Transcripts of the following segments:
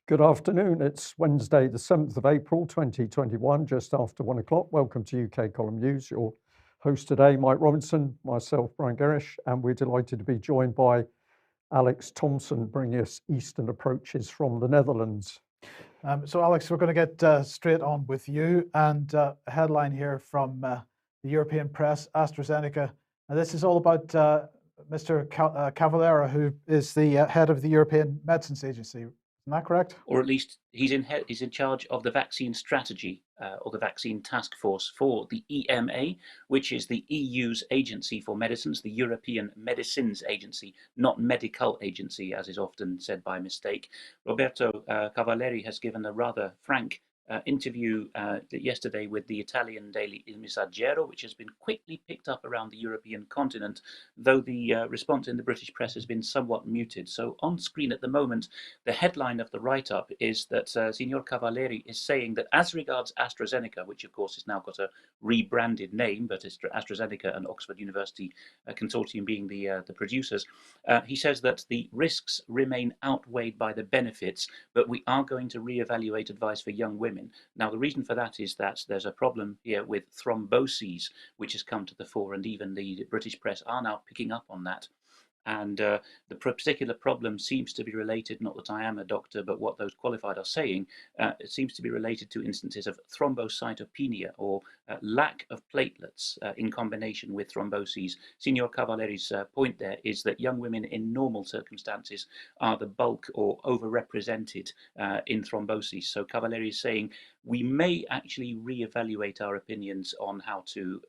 Good afternoon. It's Wednesday, the 7th of April, 2021, just after 1 o'clock. Welcome to UK Column News. Your host today, Mike Robinson, myself, Brian Gerrish, and we're delighted to be joined by Alex Thomson, bringing us Eastern approaches from the Netherlands. So, Alex, we're going to get straight on with you. And a headline here from the European press, AstraZeneca. And this is all about Mr. Cavallera, who is the head of the European Medicines Agency. Isn't that correct? Or at least he's in charge of the vaccine strategy or the vaccine task force for the EMA, which is the EU's agency for medicines, the European Medicines Agency, not medical agency, as is often said by mistake. Roberto Cavalieri has given a rather frank interview yesterday with the Italian daily Il Messaggero, which has been quickly picked up around the European continent, though the response in the British press has been somewhat muted. So on screen at the moment, the headline of the write-up is that Signor Cavalieri is saying that as regards AstraZeneca, which of course has now got a rebranded name, but it's AstraZeneca and Oxford University Consortium being the producers, he says that the risks remain outweighed by the benefits, but we are going to reevaluate advice for young women. Now, the reason for that is that there's a problem here with thromboses, which has come to the fore, and even the British press are now picking up on that. And the particular problem seems to be related, not that I am a doctor, but what those qualified are saying, it seems to be related to instances of thrombocytopenia or lack of platelets in combination with thromboses. Signor Cavalleri's point there is that young women in normal circumstances are the bulk or overrepresented in thrombosis. So Cavalieri is saying we may actually reevaluate our opinions on how to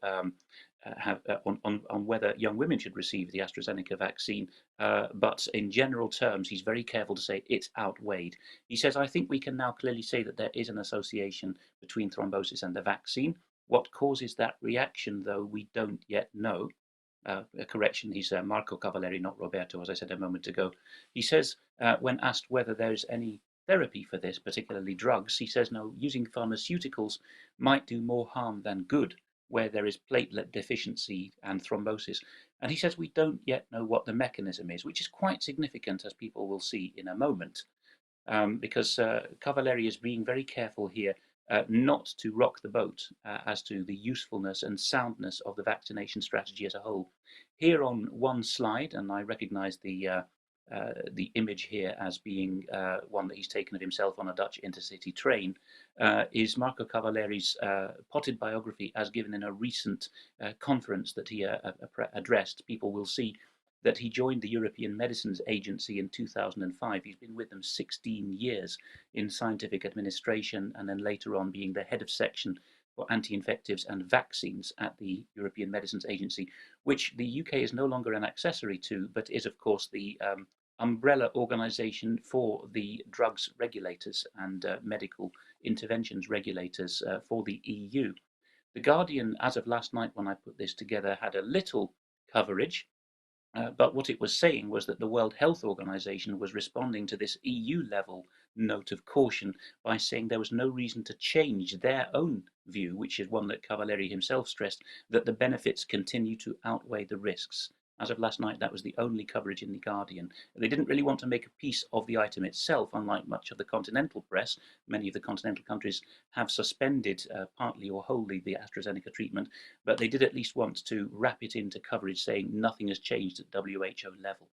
on whether young women should receive the AstraZeneca vaccine, but in general terms, he's very careful to say it's outweighed. He says, I think we can now clearly say that there is an association between thrombosis and the vaccine. What causes that reaction, though, we don't yet know. A correction, he's Marco Cavalieri, not Roberto, as I said a moment ago. He says, when asked whether there's any therapy for this, particularly drugs, he says, no, using pharmaceuticals might do more harm than good where there is platelet deficiency and thrombosis. And he says we don't yet know what the mechanism is, which is quite significant, as people will see in a moment, because Cavalieri is being very careful here not to rock the boat as to the usefulness and soundness of the vaccination strategy as a whole. Here on one slide, and I recognize the image here as being one that he's taken of himself on a Dutch intercity train, is Marco Cavalieri's potted biography as given in a recent conference that he addressed. People will see that he joined the European Medicines Agency in 2005. He's been with them 16 years in scientific administration, and then later on being the head of section for anti-infectives and vaccines at the European Medicines Agency, which the UK is no longer an accessory to, but is, of course, the umbrella organisation for the drugs regulators and medical interventions regulators for the EU. The Guardian, as of last night when I put this together, had a little coverage, but what it was saying was that the World Health Organization was responding to this EU level note of caution by saying there was no reason to change their own view, which is one that Cavalieri himself stressed, that the benefits continue to outweigh the risks. As of last night, that was the only coverage in The Guardian. They didn't really want to make a piece of the item itself, unlike much of the continental press. Many of the continental countries have suspended, partly or wholly, the AstraZeneca treatment, but they did at least want to wrap it into coverage saying nothing has changed at WHO level.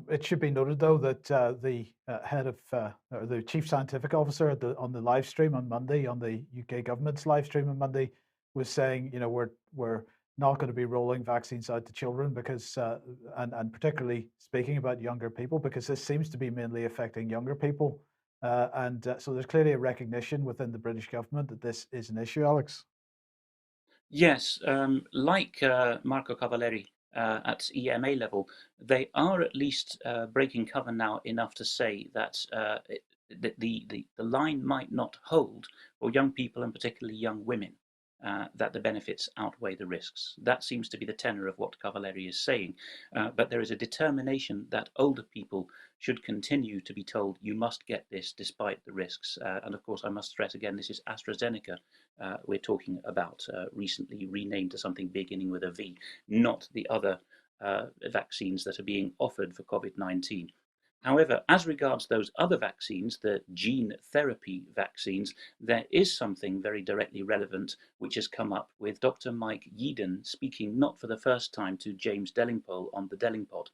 It should be noted, though, that the head of, or the chief scientific officer on the live stream on Monday, on the UK government's live stream on Monday, was saying, you know, we're not going to be rolling vaccines out to children because, and particularly speaking about younger people, because this seems to be mainly affecting younger people. So there's clearly a recognition within the British government that this is an issue, Alex. Yes, like Marco Cavalieri at EMA level, they are at least breaking cover now enough to say that the line might not hold for young people and particularly young women. That the benefits outweigh the risks. That seems to be the tenor of what Cavalieri is saying. But there is a determination that older people should continue to be told you must get this despite the risks. And of course, I must stress again, this is AstraZeneca we're talking about, recently renamed to something beginning with a V, not the other vaccines that are being offered for COVID-19. However, as regards those other vaccines, the gene therapy vaccines, there is something very directly relevant which has come up with Dr. Mike Yeadon speaking not for the first time to James Dellingpole on the Dellingpod.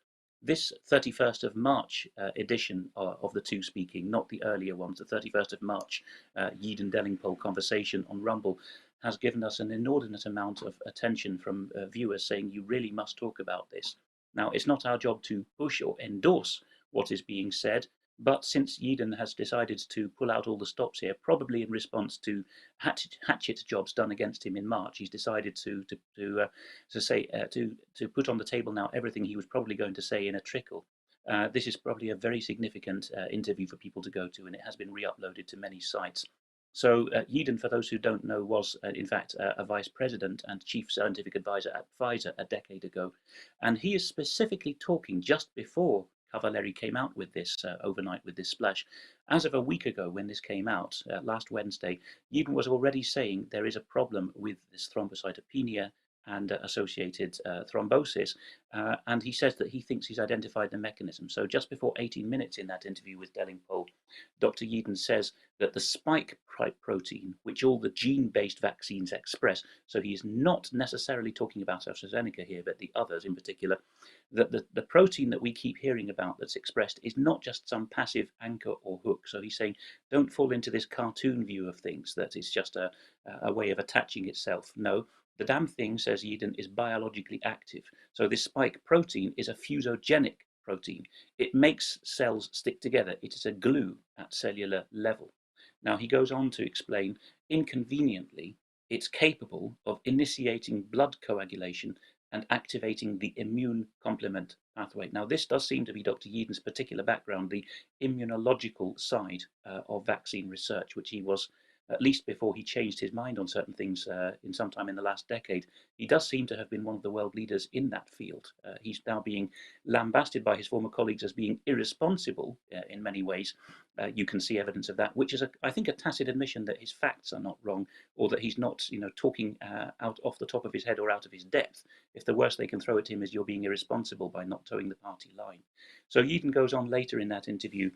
This 31st of March edition of the two speaking, not the earlier ones, the 31st of March Yeadon-Dellingpole conversation on Rumble, has given us an inordinate amount of attention from viewers saying you really must talk about this. Now, it's not our job to push or endorse what is being said, but since Yeadon has decided to pull out all the stops here, probably in response to hatchet jobs done against him in March, he's decided to put on the table now everything he was probably going to say in a trickle. This is probably a very significant interview for people to go to, and it has been re-uploaded to many sites. So Yeadon, for those who don't know, was in fact a vice president and chief scientific advisor at Pfizer a decade ago, and he is specifically talking just before Cavalieri came out with this overnight with this splash. As of a week ago, when this came out last Wednesday, Yeadon was already saying there is a problem with this thrombocytopenia and associated thrombosis, and he says that he thinks he's identified the mechanism. So just before 18 minutes in that interview with Dellingpole, Dr. Yeadon says that the spike protein, which all the gene-based vaccines express, so he is not necessarily talking about AstraZeneca here, but the others in particular, that the protein that we keep hearing about that's expressed is not just some passive anchor or hook. So he's saying, don't fall into this cartoon view of things, that it's just a way of attaching itself. No, the damn thing, says Yeadon, is biologically active. So this spike protein is a fusogenic protein. It makes cells stick together. It is a glue at cellular level. Now he goes on to explain, inconveniently, it's capable of initiating blood coagulation and activating the immune complement pathway. Now this does seem to be Dr. Yeadon's particular background, the immunological side of vaccine research, which he was, at least before he changed his mind on certain things in some time in the last decade. He does seem to have been one of the world leaders in that field. He's now being lambasted by his former colleagues as being irresponsible in many ways. You can see evidence of that, which is, I think, a tacit admission that his facts are not wrong, or that he's not, talking out off the top of his head or out of his depth. If the worst they can throw at him is you're being irresponsible by not towing the party line. So Yeadon goes on later in that interview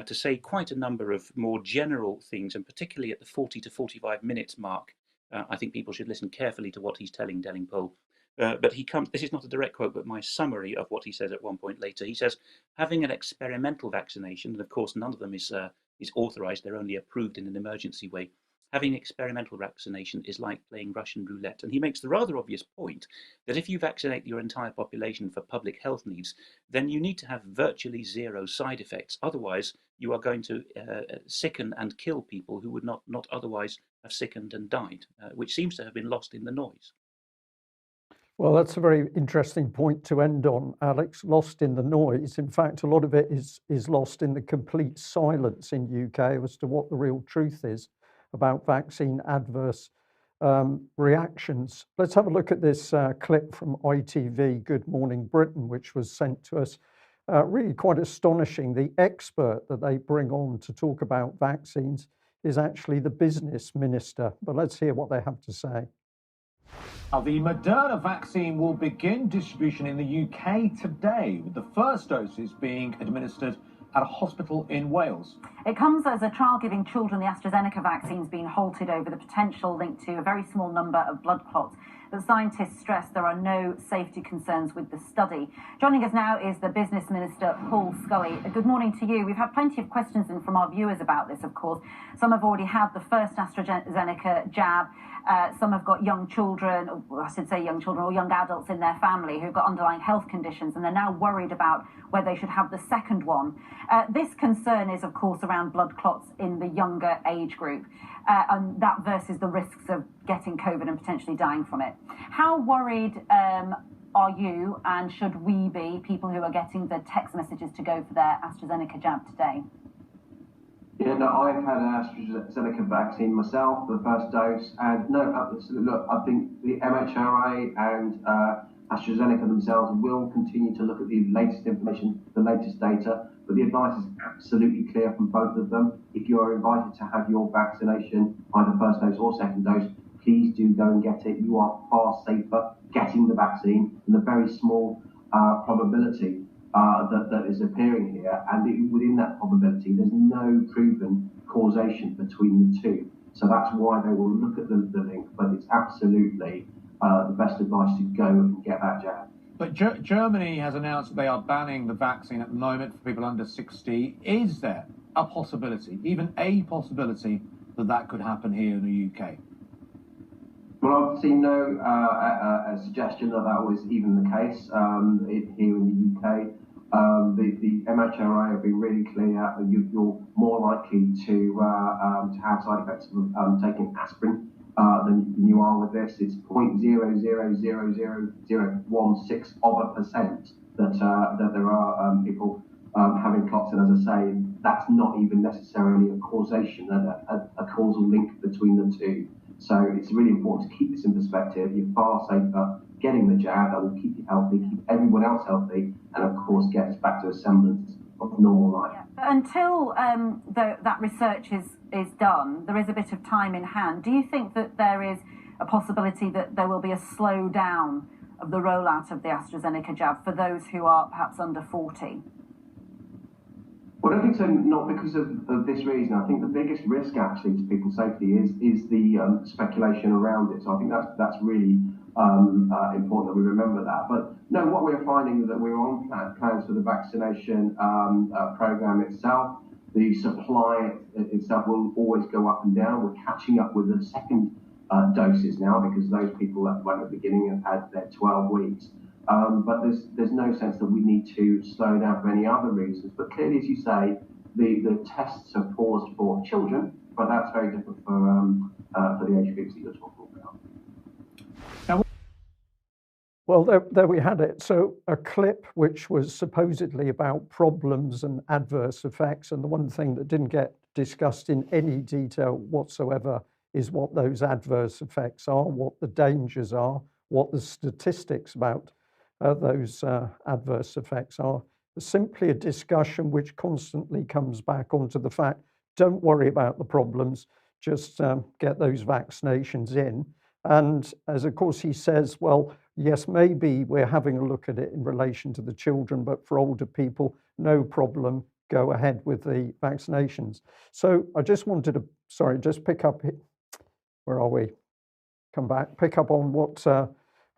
to say quite a number of more general things, and particularly at the 40 to 45 minutes mark, I think people should listen carefully to what he's telling Dellingpole. But this is not a direct quote, but my summary of what he says at one point later. He says, having an experimental vaccination, and of course none of them is authorized, they're only approved in an emergency way. Having experimental vaccination is like playing Russian roulette. And he makes the rather obvious point that if you vaccinate your entire population for public health needs, then you need to have virtually zero side effects. Otherwise, you are going to sicken and kill people who would not otherwise have sickened and died, which seems to have been lost in the noise. Well, that's a very interesting point to end on, Alex. Lost in the noise. In fact, a lot of it is lost in the complete silence in UK as to what the real truth is about vaccine adverse reactions. Let's have a look at this clip from ITV Good Morning Britain, which was sent to us. Really quite astonishing. The expert that they bring on to talk about vaccines is actually the business minister. But let's hear what they have to say. The Moderna vaccine will begin distribution in the UK today, with the first doses being administered at a hospital in Wales. It comes as a trial giving children the AstraZeneca vaccines being halted over the potential link to a very small number of blood clots. But scientists stress there are no safety concerns with the study. Joining us now is the Business Minister, Paul Scully. Good morning to you. We've had plenty of questions in from our viewers about this, of course. Some have already had the first AstraZeneca jab. Some have got young children, or I should say young children, or young adults in their family who've got underlying health conditions, and they're now worried about whether they should have the second one. This concern is, of course, around blood clots in the younger age group, and that versus the risks of getting COVID and potentially dying from it. How worried are you, and should we be, people who are getting the text messages to go for their AstraZeneca jab today? Yeah, no, I've had an AstraZeneca vaccine myself for the first dose, and no, absolutely. Look, I think the MHRA and AstraZeneca themselves will continue to look at the latest information, the latest data, but the advice is absolutely clear from both of them. If you are invited to have your vaccination, either first dose or second dose, please do go and get it. You are far safer getting the vaccine, and a very small probability that is appearing here, and within that probability, there's no proven causation between the two. So that's why they will look at the link, but it's absolutely the best advice to go and get that jab. But Germany has announced that they are banning the vaccine at the moment for people under 60. Is there a possibility, even a possibility, that could happen here in the UK? Well, I've seen no suggestion that was even the case here in the UK. The MHRA have been really clear that you're more likely to have side effects of taking aspirin than you are with this. It's 0.000016% that there are people having clots, and as I say, that's not even necessarily a causation, a causal link between the two. So it's really important to keep this in perspective. You're far safer getting the jab. That will keep you healthy, keep everyone else healthy, and of course get us back to a semblance of normal life. Yeah. But until that research is done, there is a bit of time in hand. Do you think that there is a possibility that there will be a slowdown of the rollout of the AstraZeneca jab for those who are perhaps under 40? Well, I don't think so, not because of this reason. I think the biggest risk actually to people's safety is the speculation around it. So I think that's really important that we remember that. But no, what we're finding is that we're on plans for the vaccination program itself. The supply itself will always go up and down. We're catching up with the second doses now because those people that went at the beginning have had their 12 weeks. But there's no sense that we need to slow down for any other reasons. But clearly, as you say, the tests are paused for children, but that's very different for the age groups that you're talking about. Now, well, there we had it. So a clip which was supposedly about problems and adverse effects, and the one thing that didn't get discussed in any detail whatsoever is what those adverse effects are, what the dangers are, what the statistics about those adverse effects are. Simply a discussion which constantly comes back onto the fact, don't worry about the problems, just get those vaccinations in. And as of course he says, well, yes, maybe we're having a look at it in relation to the children, but for older people, no problem, go ahead with the vaccinations. So I just wanted to, just pick up, where are we? Come back, pick up on what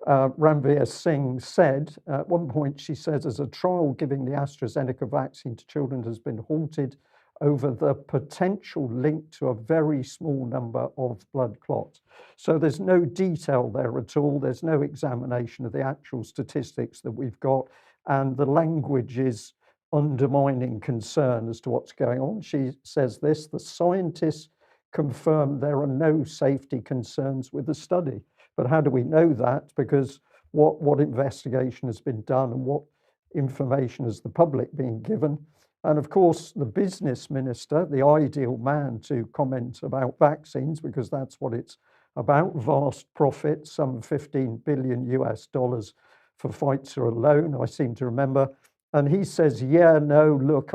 Ranveer Singh said. At one point she says, as a trial giving the AstraZeneca vaccine to children has been halted over the potential link to a very small number of blood clots. So there's no detail there at all. There's no examination of the actual statistics that we've got, and the language is undermining concern as to what's going on. She says this, the scientists confirm there are no safety concerns with the study. But how do we know that? Because what investigation has been done and what information has the public been given? And of course, the business minister, the ideal man to comment about vaccines, because that's what it's about, vast profits, some 15 billion US dollars for Pfizer alone, I seem to remember. And he says, yeah, no, look,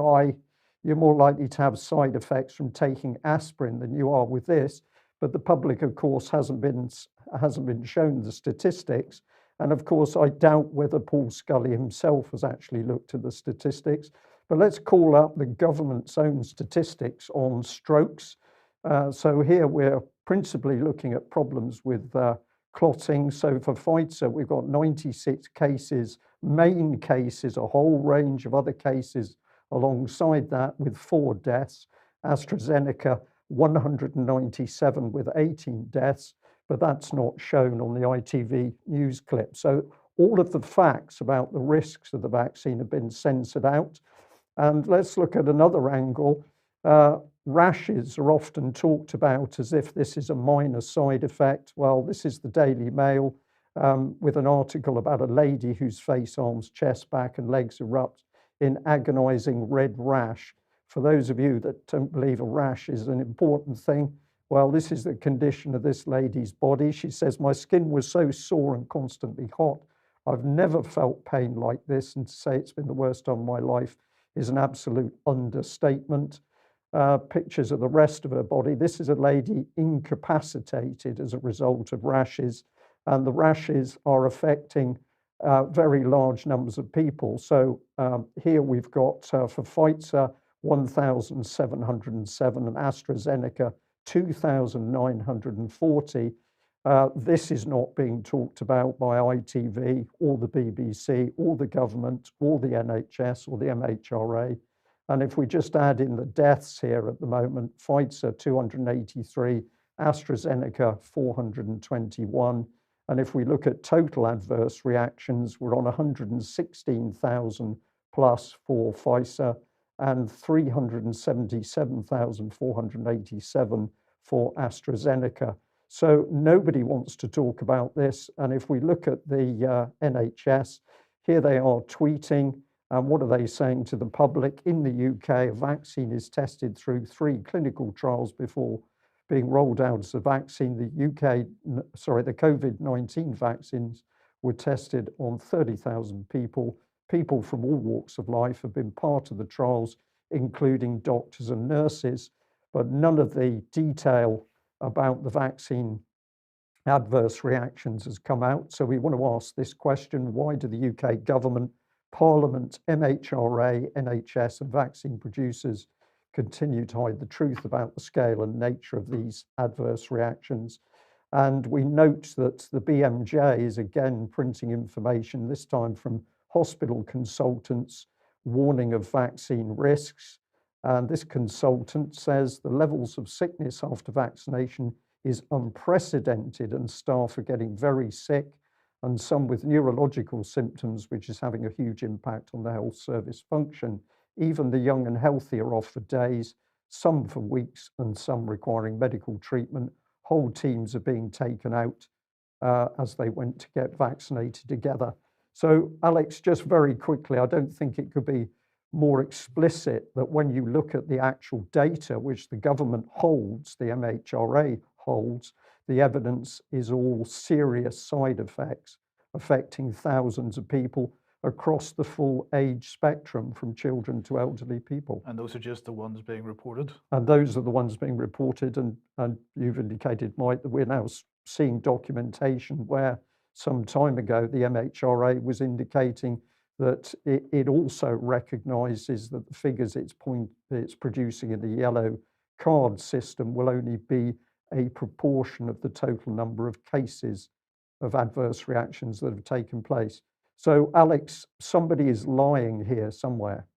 you're more likely to have side effects from taking aspirin than you are with this. But the public, of course, hasn't been shown the statistics. And of course, I doubt whether Paul Scully himself has actually looked at the statistics. But let's call up the government's own statistics on strokes. So here we're principally looking at problems with clotting. So for Pfizer, we've got 96 cases, main cases, a whole range of other cases alongside that with 4 deaths. AstraZeneca, 197 with 18 deaths, but that's not shown on the ITV news clip. So all of the facts about the risks of the vaccine have been censored out. And let's look at another angle. Rashes are often talked about as if this is a minor side effect. Well, this is the Daily Mail with an article about a lady whose face, arms, chest, back and legs erupt in agonizing red rash. For those of you that don't believe a rash is an important thing, well, this is the condition of this lady's body. She says, my skin was so sore and constantly hot. I've never felt pain like this, and to say it's been the worst time of my life is an absolute understatement. Pictures of the rest of her body. This is a lady incapacitated as a result of rashes, and the rashes are affecting very large numbers of people. So here we've got for Pfizer 1,707 and AstraZeneca 2,940. This is not being talked about by ITV or the BBC or the government or the NHS or the MHRA. And if we just add in the deaths here at the moment, Pfizer 283, AstraZeneca 421. And if we look at total adverse reactions, we're on 116,000 plus for Pfizer and 377,487 for AstraZeneca. So nobody wants to talk about this. And if we look at the NHS, here they are tweeting. And what are they saying to the public? In the UK, a vaccine is tested through 3 clinical trials before being rolled out as a vaccine. The COVID-19 vaccines were tested on 30,000 people. People from all walks of life have been part of the trials, including doctors and nurses, but none of the detail about the vaccine adverse reactions has come out. So we want to ask this question: why do the UK government, Parliament, MHRA, NHS and vaccine producers continue to hide the truth about the scale and nature of these adverse reactions? And we note that the BMJ is again printing information, this time from hospital consultants, warning of vaccine risks. And this consultant says the levels of sickness after vaccination is unprecedented and staff are getting very sick, and some with neurological symptoms, which is having a huge impact on the health service function. Even the young and healthy are off for days, some for weeks, and some requiring medical treatment. Whole teams are being taken out as they went to get vaccinated together. So, Alex, just very quickly, I don't think it could be more explicit that when you look at the actual data, which the government holds, the MHRA holds, the evidence is all serious side effects affecting thousands of people across the full age spectrum, from children to elderly people. And those are just the ones being reported. And those are the ones being reported. And you've indicated, Mike, that we're now seeing documentation where some time ago the MHRA was indicating that it also recognises that the figures it's producing in the yellow card system will only be a proportion of the total number of cases of adverse reactions that have taken place. So, Alex, somebody is lying here somewhere.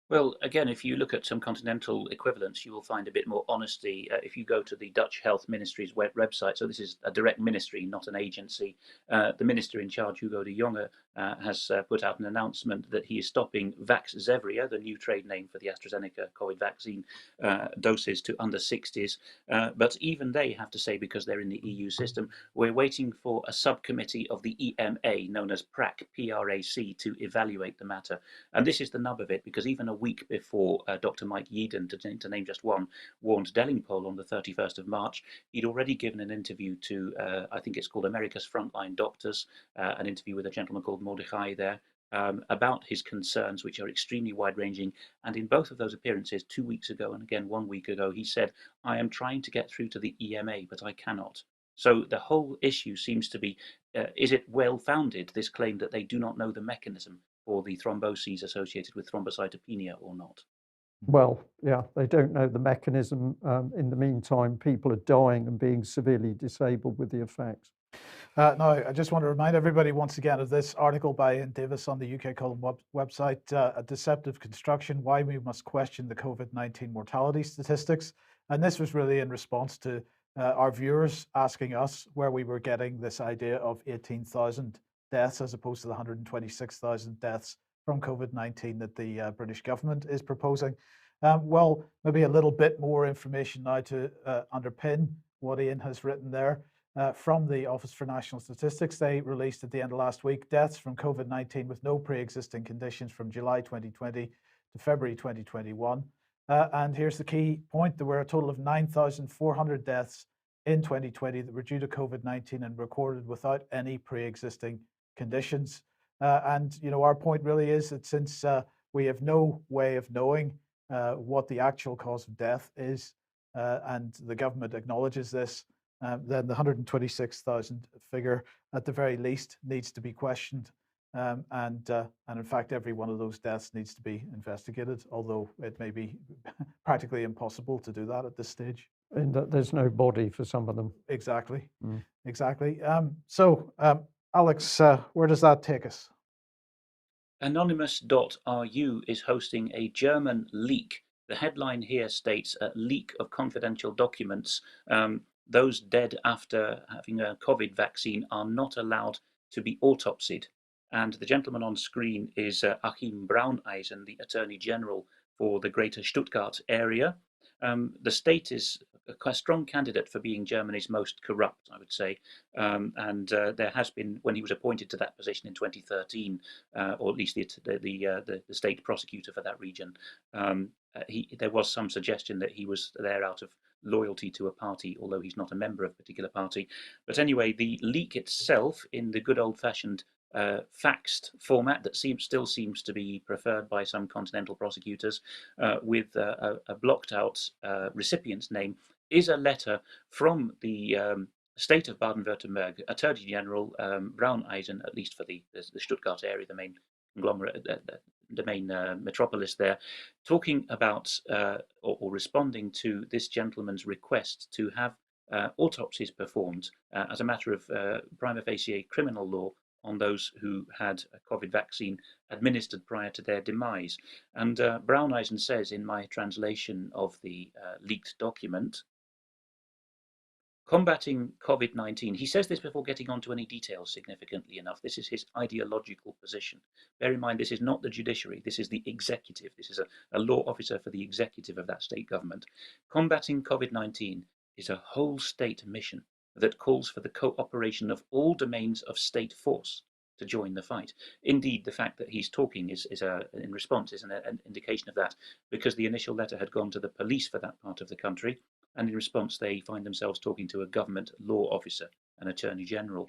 Well, again, if you look at some continental equivalents, you will find a bit more honesty. If you go to the Dutch Health Ministry's website, so this is a direct ministry, not an agency, the minister in charge, Hugo de Jonge, has put out an announcement that he is stopping Vaxzevria, the new trade name for the AstraZeneca COVID vaccine, doses to under 60s. But even they have to say, because they're in the EU system, we're waiting for a subcommittee of the EMA, known as PRAC, P-R-A-C, to evaluate the matter. And this is the nub of it, because even a week before Dr. Mike Yeadon, to name just one, warned Delingpole on the 31st of March, he'd already given an interview to, I think it's called America's Frontline Doctors, an interview with a gentleman called Mordechai there, about his concerns, which are extremely wide-ranging. And in both of those appearances, 2 weeks ago and again 1 week ago, he said, I am trying to get through to the EMA, but I cannot. So the whole issue seems to be, is it well-founded, this claim that they do not know the mechanism for the thromboses associated with thrombocytopenia or not? Well, yeah, they don't know the mechanism. In the meantime, people are dying and being severely disabled with the effects. Now, I just want to remind everybody once again of this article by Ian Davis on the UK Column website, A Deceptive Construction, Why We Must Question the COVID-19 Mortality Statistics. And this was really in response to our viewers asking us where we were getting this idea of 18,000 deaths as opposed to the 126,000 deaths from COVID-19 that the British government is proposing. Well, maybe a little bit more information now to underpin what Ian has written there. From the Office for National Statistics, they released at the end of last week deaths from COVID-19 with no pre-existing conditions from July 2020 to February 2021. And here's the key point: there were a total of 9,400 deaths in 2020 that were due to COVID-19 and recorded without any pre-existing conditions. And you know, our point really is that since we have no way of knowing what the actual cause of death is, and the government acknowledges this, then the 126,000 figure at the very least needs to be questioned. And in fact, every one of those deaths needs to be investigated, although it may be practically impossible to do that at this stage. In that there's no body for some of them. Exactly, Mm. exactly. So, Alex, where does that take us? Anonymous.ru is hosting a German leak. The headline here states a leak of confidential documents. Those dead after having a COVID vaccine are not allowed to be autopsied. And the gentleman on screen is Achim Brauneisen, the Attorney General for the Greater Stuttgart area. The state is a strong candidate for being Germany's most corrupt, I would say. And there has been, when he was appointed to that position in 2013, or at least the state prosecutor for that region, there was some suggestion that he was there out of loyalty to a party, although he's not a member of a particular party. But anyway, the leak itself, in the good old-fashioned faxed format that still seems to be preferred by some continental prosecutors, with a blocked out recipient's name, is a letter from the state of Baden-Württemberg Attorney General Brauneisen, at least for the Stuttgart area, the main conglomerate, the main metropolis there, talking about or responding to this gentleman's request to have autopsies performed as a matter of prima facie criminal law on those who had a COVID vaccine administered prior to their demise. And Brauneisen says, in my translation of the leaked document, combating COVID-19, he says this before getting onto any details, significantly enough. This is his ideological position. Bear in mind, this is not the judiciary, this is the executive. This is a law officer for the executive of that state government. Combating COVID-19 is a whole state mission that calls for the cooperation of all domains of state force to join the fight. Indeed, the fact that he's talking in response is an indication of that, because the initial letter had gone to the police for that part of the country, and in response they find themselves talking to a government law officer, an attorney general.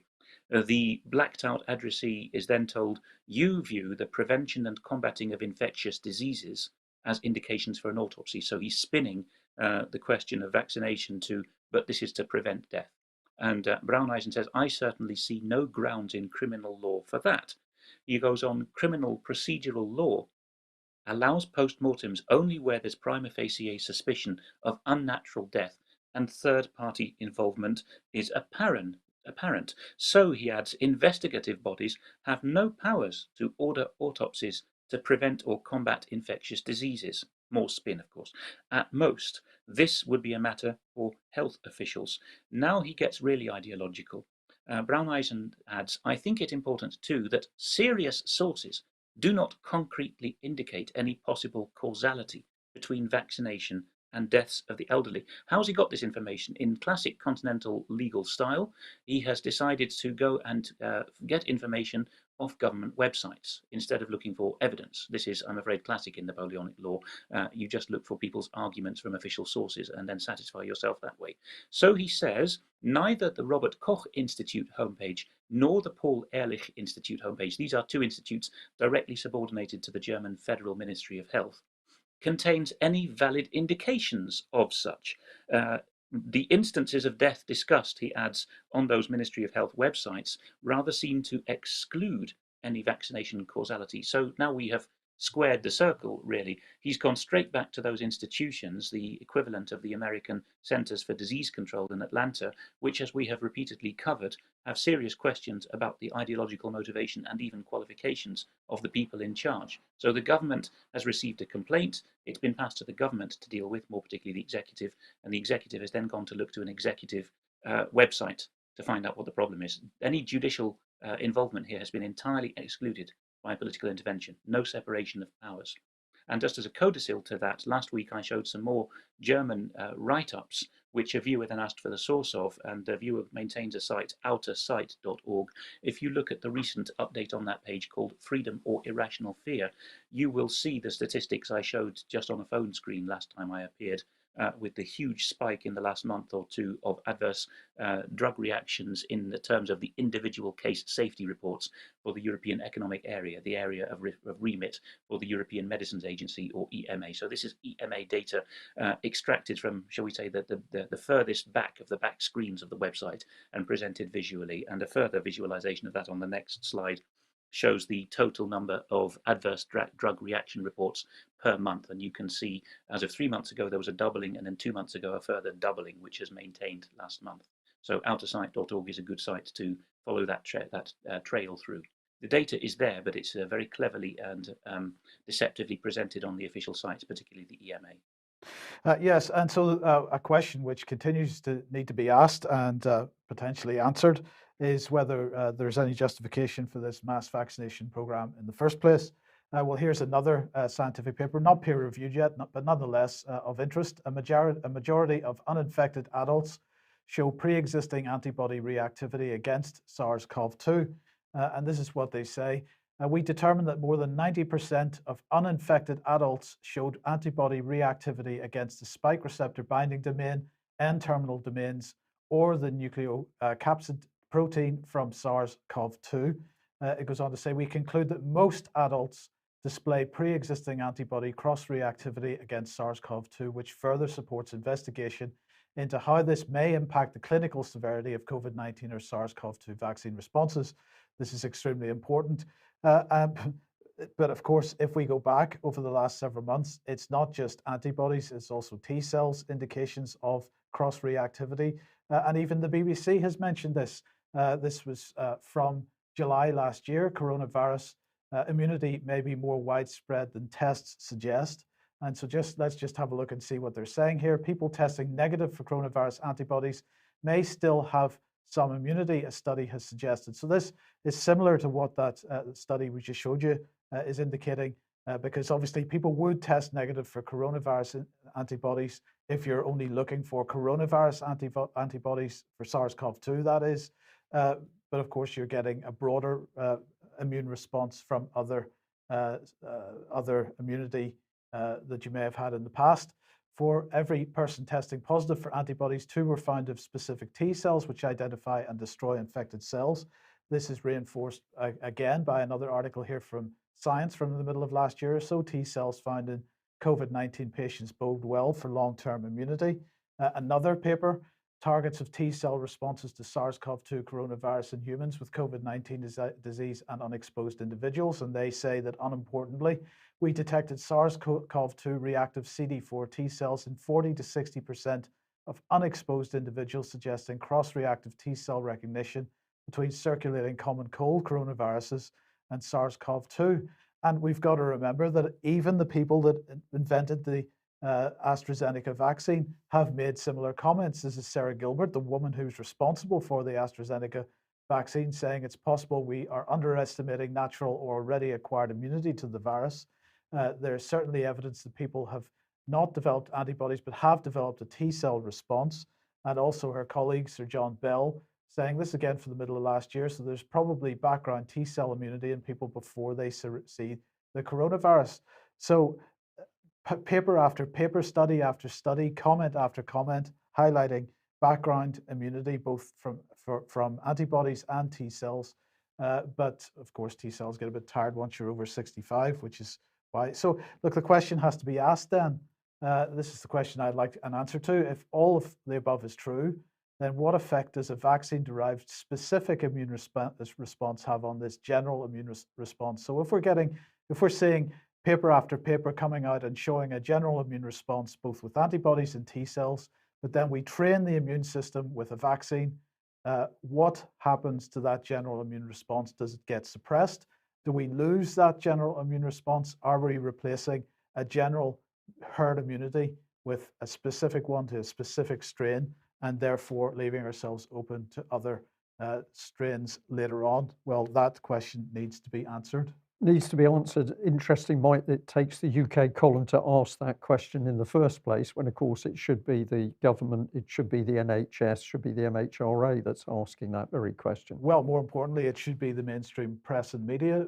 The blacked out addressee is then told, you view the prevention and combating of infectious diseases as indications for an autopsy. So he's spinning the question of vaccination to, but this is to prevent death. And Brauneisen says, I certainly see no grounds in criminal law for that. He goes on, criminal procedural law allows post-mortems only where there's prima facie suspicion of unnatural death and third-party involvement is apparent. So, he adds, investigative bodies have no powers to order autopsies to prevent or combat infectious diseases. More spin, of course. At most, this would be a matter for health officials. Now he gets really ideological. Brauneisen adds, I think it important too that serious sources do not concretely indicate any possible causality between vaccination and deaths of the elderly. How's he got this information? In classic continental legal style, he has decided to go and get information off government websites instead of looking for evidence. This is, I'm afraid, classic in Napoleonic law. You just look for people's arguments from official sources and then satisfy yourself that way. So he says, neither the Robert Koch Institute homepage nor the Paul Ehrlich Institute homepage, these are two institutes directly subordinated to the German Federal Ministry of Health, contains any valid indications of such. The instances of death discussed, he adds, on those Ministry of Health websites rather seem to exclude any vaccination causality. So now we have squared the circle, really. He's gone straight back to those institutions, the equivalent of the American Centers for Disease Control in Atlanta, which, as we have repeatedly covered, have serious questions about the ideological motivation and even qualifications of the people in charge. So the government has received a complaint, it's been passed to the government to deal with, more particularly the executive, and the executive has then gone to look to an executive website to find out what the problem is. Any judicial involvement here has been entirely excluded by political intervention, no separation of powers. And just as a codicil to that, last week I showed some more German write-ups, which a viewer then asked for the source of, and the viewer maintains a site, outersite.org. If you look at the recent update on that page called Freedom or Irrational Fear, you will see the statistics I showed just on a phone screen last time I appeared with the huge spike in the last month or two of adverse drug reactions in the terms of the individual case safety reports for the European Economic Area, the area of remit for the European Medicines Agency, or EMA. So this is EMA data extracted from, shall we say, the furthest back of the back screens of the website and presented visually. And a further visualization of that on the next slide shows the total number of adverse drug reaction reports per month. And you can see, as of 3 months ago, there was a doubling, and then 2 months ago, a further doubling, which has maintained last month. So outersight.org is a good site to follow that trail through. The data is there, but it's very cleverly and deceptively presented on the official sites, particularly the EMA. Yes, and so a question which continues to need to be asked and potentially answered is whether there's any justification for this mass vaccination program in the first place. Well, here's another scientific paper, not peer-reviewed yet, but nonetheless of interest. A majority of uninfected adults show pre-existing antibody reactivity against SARS-CoV-2, and this is what they say. We determined that more than 90% of uninfected adults showed antibody reactivity against the spike receptor binding domain, N-terminal domains, or the nucleocapsid protein from SARS-CoV-2. It goes on to say, we conclude that most adults display pre-existing antibody cross-reactivity against SARS-CoV-2, which further supports investigation into how this may impact the clinical severity of COVID-19 or SARS-CoV-2 vaccine responses. This is extremely important. But of course, if we go back over the last several months, it's not just antibodies, it's also T cells, indications of cross-reactivity. And even the BBC has mentioned this. This was from July last year. Coronavirus immunity may be more widespread than tests suggest. And so let's just have a look and see what they're saying here. People testing negative for coronavirus antibodies may still have some immunity, a study has suggested. So this is similar to what that study we just showed you is indicating, because obviously people would test negative for coronavirus antibodies if you're only looking for coronavirus antibodies for SARS-CoV-2, that is. But of course, you're getting a broader immune response from other immunity that you may have had in the past. For every person testing positive for antibodies, 2 were found of specific T cells, which identify and destroy infected cells. This is reinforced again by another article here from Science from the middle of last year or so. T cells found in COVID-19 patients bode well for long-term immunity. Another paper, targets of T cell responses to SARS-CoV-2 coronavirus in humans with COVID-19 disease and unexposed individuals. And they say that, unimportantly, we detected SARS-CoV-2 reactive CD4 T cells in 40 to 60% of unexposed individuals, suggesting cross-reactive T cell recognition between circulating common cold coronaviruses and SARS-CoV-2. And we've got to remember that even the people that invented the AstraZeneca vaccine have made similar comments. This is Sarah Gilbert, the woman who's responsible for the AstraZeneca vaccine, saying it's possible we are underestimating natural or already acquired immunity to the virus. There's certainly evidence that people have not developed antibodies but have developed a T cell response. And also her colleague, Sir John Bell, saying this again for the middle of last year. So there's probably background T cell immunity in people before they see the coronavirus. So paper after paper, study after study, comment after comment, highlighting background immunity, both from antibodies and T cells. But of course, T cells get a bit tired once you're over 65, which is why. So look, the question has to be asked then. This is the question I'd like an answer to. If all of the above is true, then what effect does a vaccine-derived specific immune response have on this general immune response? So if we're seeing paper after paper coming out and showing a general immune response, both with antibodies and T cells, but then we train the immune system with a vaccine, what happens to that general immune response? Does it get suppressed? Do we lose that general immune response? Are we replacing a general herd immunity with a specific one to a specific strain, and therefore leaving ourselves open to other strains later on? Well, that question needs to be answered. needs to be answered. Interesting, Mike, it takes the UK column to ask that question in the first place, when of course it should be the government, it should be the NHS, should be the MHRA that's asking that very question. Well, more importantly, it should be the mainstream press and media,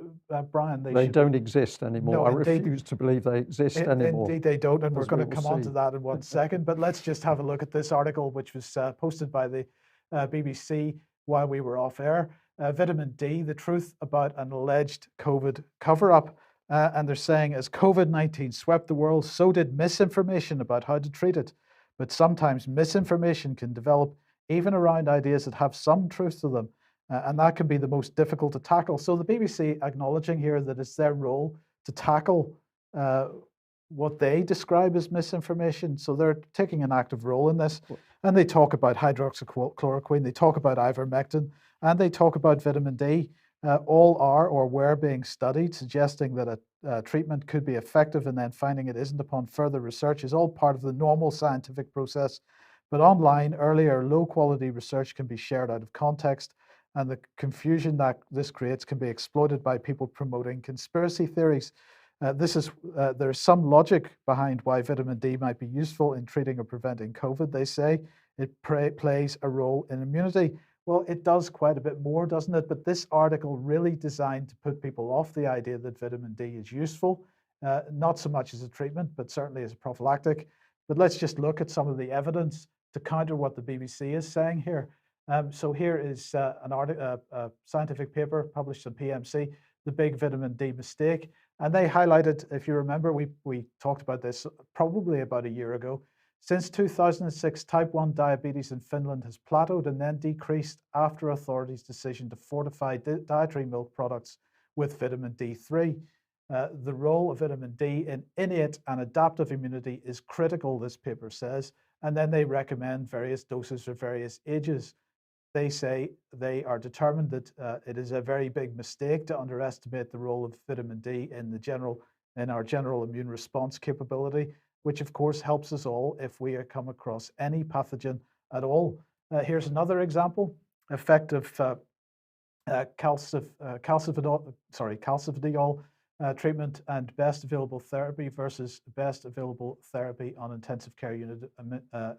Brian. They don't exist anymore. No, I indeed. refuse to believe they exist anymore. Indeed they don't, and we're as going we to will come on see. to that in one second. But let's just have a look at this article, which was posted by the BBC while we were off air. Vitamin D, the truth about an alleged COVID cover-up. And they're saying, as COVID-19 swept the world, so did misinformation about how to treat it. But sometimes misinformation can develop even around ideas that have some truth to them. And that can be the most difficult to tackle. So the BBC acknowledging here that it's their role to tackle what they describe as misinformation. So they're taking an active role in this. And they talk about hydroxychloroquine, they talk about ivermectin, and they talk about vitamin D. All are or were being studied, suggesting that a treatment could be effective, and then finding it isn't upon further research is all part of the normal scientific process. But online, earlier low-quality research can be shared out of context, and the confusion that this creates can be exploited by people promoting conspiracy theories. There's some logic behind why vitamin D might be useful in treating or preventing COVID, they say. It plays a role in immunity. Well, it does quite a bit more, doesn't it? But this article really designed to put people off the idea that vitamin D is useful, not so much as a treatment, but certainly as a prophylactic. But let's just look at some of the evidence to counter what the BBC is saying here. So here is a scientific paper published in PMC, The Big Vitamin D Mistake. And they highlighted, if you remember, we talked about this probably about a year ago. Since 2006, type 1 diabetes in Finland has plateaued and then decreased after authorities' decision to fortify dietary milk products with vitamin D3. The role of vitamin D in innate and adaptive immunity is critical, this paper says, and then they recommend various doses for various ages. They say they are determined that it is a very big mistake to underestimate the role of vitamin D in our general immune response capability, which of course helps us all if we come across any pathogen at all. Here's another example: effective calcifidiol treatment and best available therapy versus best available therapy on intensive care unit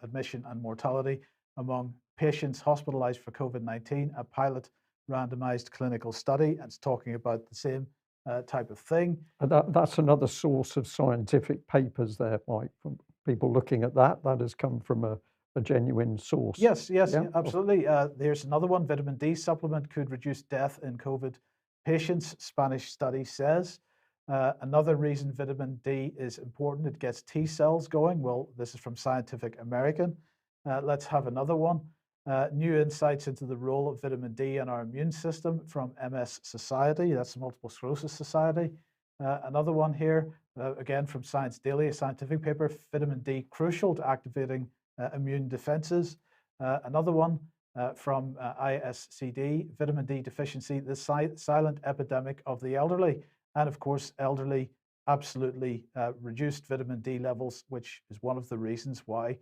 admission and mortality among patients hospitalized for COVID-19, a pilot randomized clinical study, and it's talking about the same type of thing. And that's another source of scientific papers there, Mike, from people looking at that. That has come from a genuine source. Yes, absolutely. There's another one. Vitamin D supplement could reduce death in COVID patients, Spanish study says. Another reason vitamin D is important, it gets T cells going. Well, this is from Scientific American. Let's have another one. New insights into the role of vitamin D in our immune system from MS Society. That's the Multiple Sclerosis Society. Another one here, again from Science Daily, a scientific paper, vitamin D crucial to activating immune defenses. Another one from ISCD, vitamin D deficiency, the silent epidemic of the elderly. And of course, elderly absolutely reduced vitamin D levels, which is one of the reasons why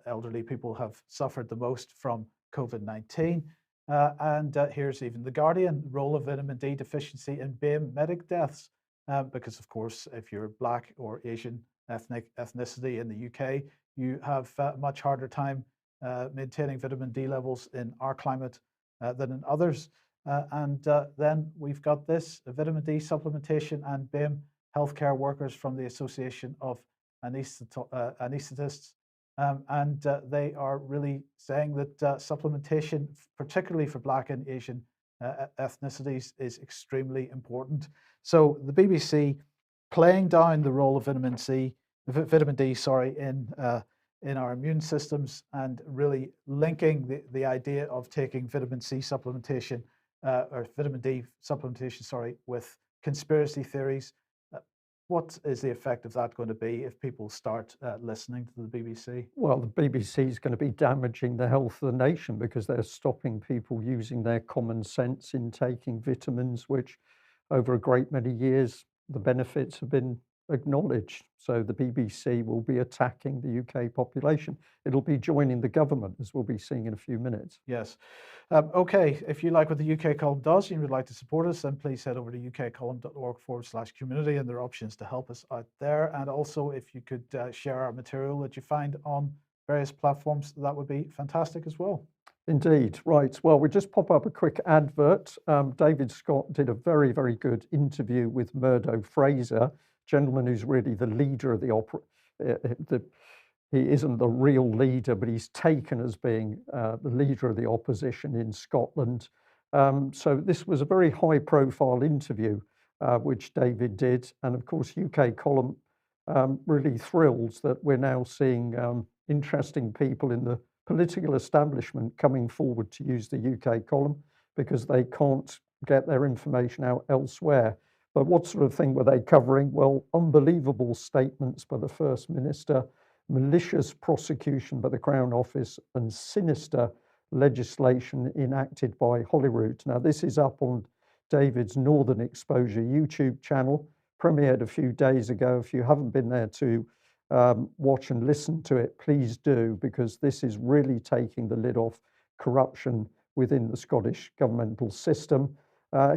elderly people have suffered the most from COVID-19. And here's even The Guardian, role of vitamin D deficiency in BAME medic deaths. Because of course, if you're Black or Asian ethnicity in the UK, you have a much harder time maintaining vitamin D levels in our climate than in others. And then we've got this, vitamin D supplementation and BAME healthcare workers from the Association of Anaesthetists. And they are really saying that supplementation, particularly for Black and Asian ethnicities, is extremely important. So the BBC playing down the role of vitamin D, in our immune systems, and really linking the idea of taking vitamin C supplementation or vitamin D supplementation, with conspiracy theories. What is the effect of that going to be if people start listening to the BBC? Well, the BBC is going to be damaging the health of the nation because they're stopping people using their common sense in taking vitamins, which over a great many years, the benefits have been acknowledged. So the BBC will be attacking the UK population. It'll be joining the government, as we'll be seeing in a few minutes. Yes. Okay, if you like what the UK column does and you would like to support us, then please head over to ukcolumn.org/community, and there are options to help us out there. And also, if you could share our material that you find on various platforms, that would be fantastic as well. Indeed. Right. Well, we just pop up a quick advert. David Scott did a very, very good interview with Murdo Fraser, gentleman who's really the leader of the opera. He isn't the real leader, but he's taken as being the leader of the opposition in Scotland. So this was a very high-profile interview, which David did. And of course, UK column really thrilled that we're now seeing interesting people in the political establishment coming forward to use the UK column because they can't get their information out elsewhere. But what sort of thing were they covering? Well, unbelievable statements by the First Minister, malicious prosecution by the Crown Office, and sinister legislation enacted by Holyrood. Now, this is up on David's Northern Exposure YouTube channel, premiered a few days ago. If you haven't been there to watch and listen to it, please do, because this is really taking the lid off corruption within the Scottish governmental system.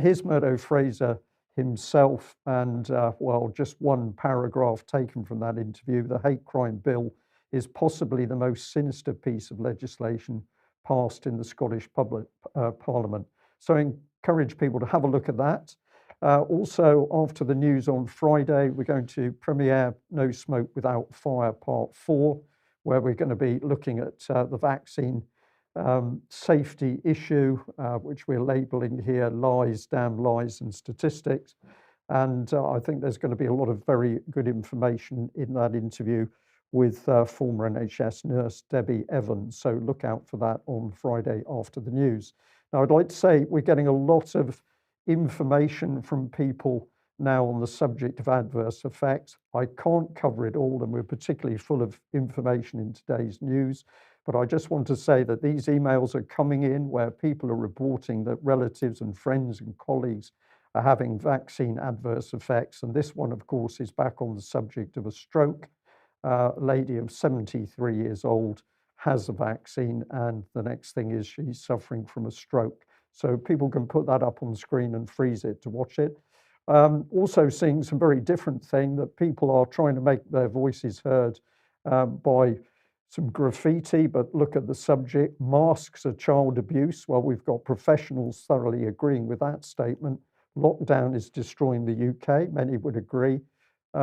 Here's Murdo Fraser himself, and well, just one paragraph taken from that interview. The hate crime bill is possibly the most sinister piece of legislation passed in the Scottish Parliament. So I encourage people to have a look at that. Also, after the news on Friday, we're going to premiere No Smoke Without Fire Part 4, where we're going to be looking at the vaccine safety issue, which we're labeling here lies, damn lies and statistics. And I think there's going to be a lot of very good information in that interview with former NHS nurse Debbie Evans. So look out for that on Friday after the news. Now, I'd like to say we're getting a lot of information from people now on the subject of adverse effects. I can't cover it all, and we're particularly full of information in today's news. But I just want to say that these emails are coming in where people are reporting that relatives and friends and colleagues are having vaccine adverse effects. And this one, of course, is back on the subject of a stroke. A lady of 73 years old has a vaccine, and the next thing is she's suffering from a stroke. So people can put that up on the screen and freeze it to watch it. Also seeing some very different thing, that people are trying to make their voices heard by some graffiti, but look at the subject, masks are child abuse. Well, we've got professionals thoroughly agreeing with that statement. Lockdown is destroying the UK, many would agree.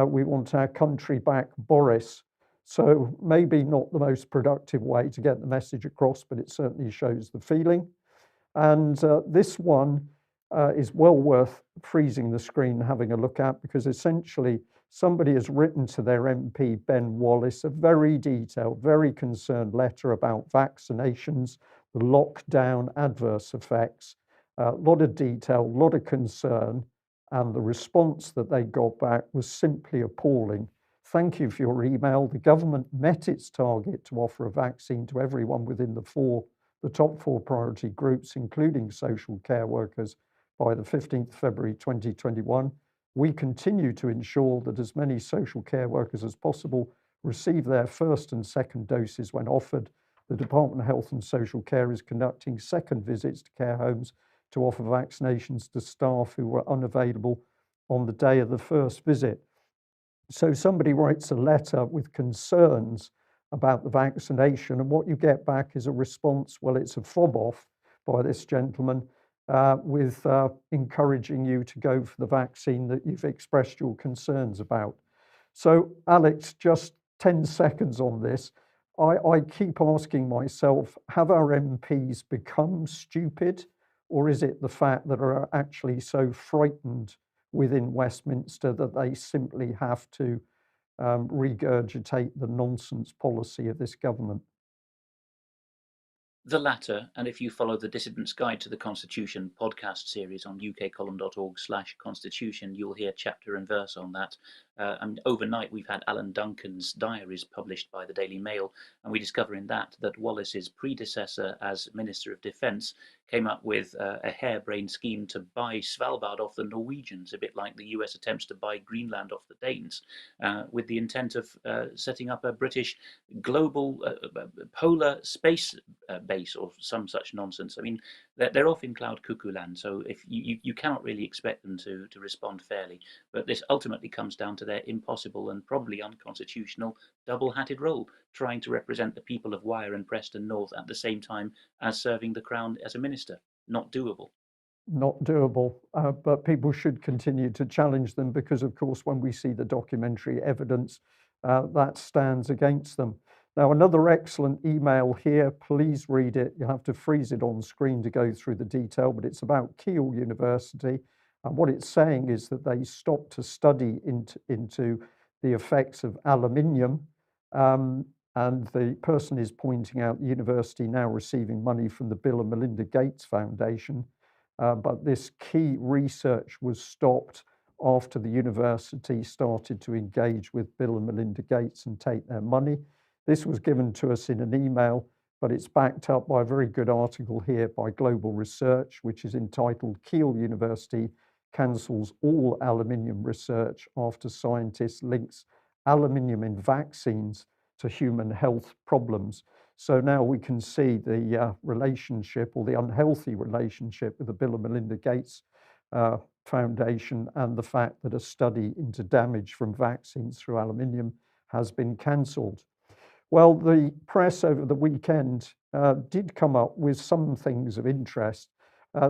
We want our country back, Boris. So maybe not the most productive way to get the message across, but it certainly shows the feeling. And this one is well worth freezing the screen and having a look at, because essentially somebody has written to their MP, Ben Wallace, a very detailed, very concerned letter about vaccinations, the lockdown adverse effects, a lot of detail, a lot of concern, and the response that they got back was simply appalling. Thank you for your email. The government met its target to offer a vaccine to everyone within the top 4 priority groups, including social care workers, by the 15th February 2021. We continue to ensure that as many social care workers as possible receive their first and second doses when offered. The Department of Health and Social Care is conducting second visits to care homes to offer vaccinations to staff who were unavailable on the day of the first visit. So somebody writes a letter with concerns about the vaccination, and what you get back is a response, well, it's a fob off by this gentleman with encouraging you to go for the vaccine that you've expressed your concerns about. So Alex, just 10 seconds on this. I keep asking myself, have our MPs become stupid, or is it the fact that are actually so frightened within Westminster that they simply have to regurgitate the nonsense policy of this government? The latter, and if you follow the Dissident's Guide to the Constitution podcast series on ukcolumn.org/constitution, you'll hear chapter and verse on that. And overnight, we've had Alan Duncan's Diaries published by the Daily Mail, and we discover in that Wallace's predecessor as Minister of Defence came up with a harebrained scheme to buy Svalbard off the Norwegians, a bit like the US attempts to buy Greenland off the Danes, with the intent of setting up a British global polar space base or some such nonsense. I mean, they're off in cloud cuckoo land, so if you cannot really expect them to respond fairly. But this ultimately comes down to their impossible and probably unconstitutional double-hatted role, trying to represent the people of Wyre and Preston North at the same time as serving the Crown as a minister. Not doable. Not doable, but people should continue to challenge them because, of course, when we see the documentary evidence, that stands against them. Now, another excellent email here, please read it. You have to freeze it on screen to go through the detail, but it's about Keel University. And what it's saying is that they stopped to study into the effects of aluminium. And the person is pointing out the university now receiving money from the Bill and Melinda Gates Foundation. But this key research was stopped after the university started to engage with Bill and Melinda Gates and take their money. This was given to us in an email, but it's backed up by a very good article here by Global Research, which is entitled Keel University Cancels All Aluminium Research After Scientists Links Aluminium in Vaccines to Human Health Problems. So now we can see the relationship, or the unhealthy relationship, with the Bill and Melinda Gates Foundation and the fact that a study into damage from vaccines through aluminium has been cancelled. Well, the press over the weekend did come up with some things of interest.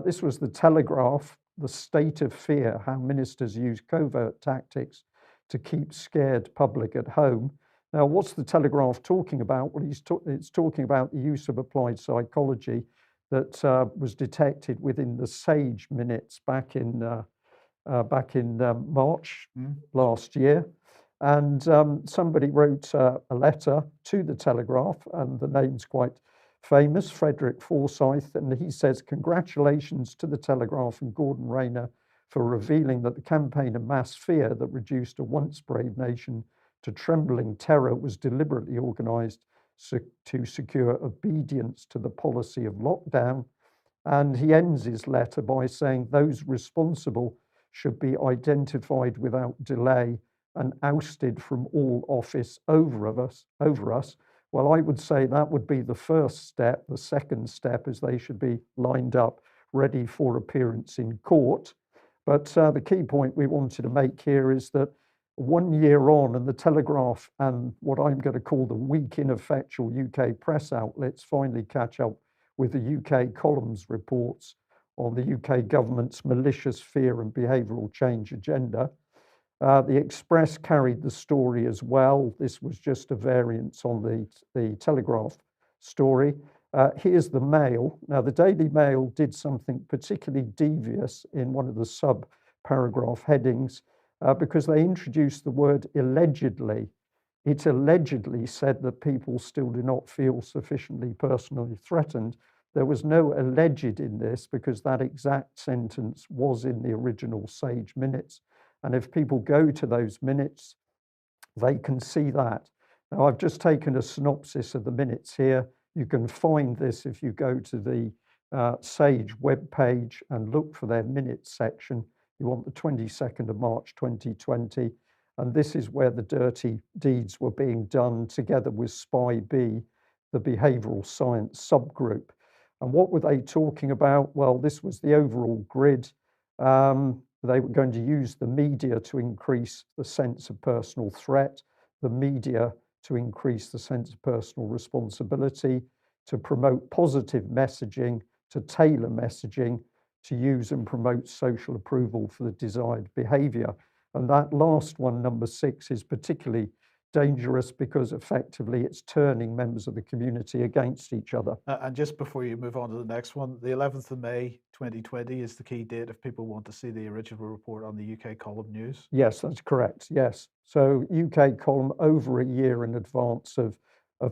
This was the Telegraph, the state of fear, how ministers use covert tactics to keep scared public at home. Now, what's the Telegraph talking about? Well, it's talking about the use of applied psychology that was detected within the SAGE minutes back in March last year. And somebody wrote a letter to the Telegraph, and the name's quite famous, Frederick Forsyth, and he says, "Congratulations to the Telegraph and Gordon Rayner for revealing that the campaign of mass fear that reduced a once brave nation to trembling terror was deliberately organised to secure obedience to the policy of lockdown." And he ends his letter by saying those responsible should be identified without delay and ousted from all office over us. Well, I would say that would be the first step. The second step is they should be lined up, ready for appearance in court. But the key point we wanted to make here is that 1 year on, and the Telegraph and what I'm going to call the weak, ineffectual UK press outlets finally catch up with the UK columns reports on the UK government's malicious fear and behavioural change agenda. The Express carried the story as well. This was just a variance on the Telegraph story. Here's the Mail. Now, the Daily Mail did something particularly devious in one of the sub-paragraph headings because they introduced the word allegedly. It allegedly said that people still do not feel sufficiently personally threatened. There was no alleged in this because that exact sentence was in the original SAGE minutes. And if people go to those minutes, they can see that. Now, I've just taken a synopsis of the minutes here. You can find this if you go to the SAGE webpage and look for their minutes section. You want the 22nd of March 2020. And this is where the dirty deeds were being done together with Spy B, the behavioural science subgroup. And what were they talking about? Well, this was the overall grid. They were going to use the media to increase the sense of personal threat, the media to increase the sense of personal responsibility, to promote positive messaging, to tailor messaging, to use and promote social approval for the desired behaviour. And that last one, number 6, is particularly dangerous because effectively it's turning members of the community against each other. And just before you move on to the next one, the 11th of May 2020 is the key date if people want to see the original report on the UK column news. Yes, that's correct. Yes. So UK column over a year in advance of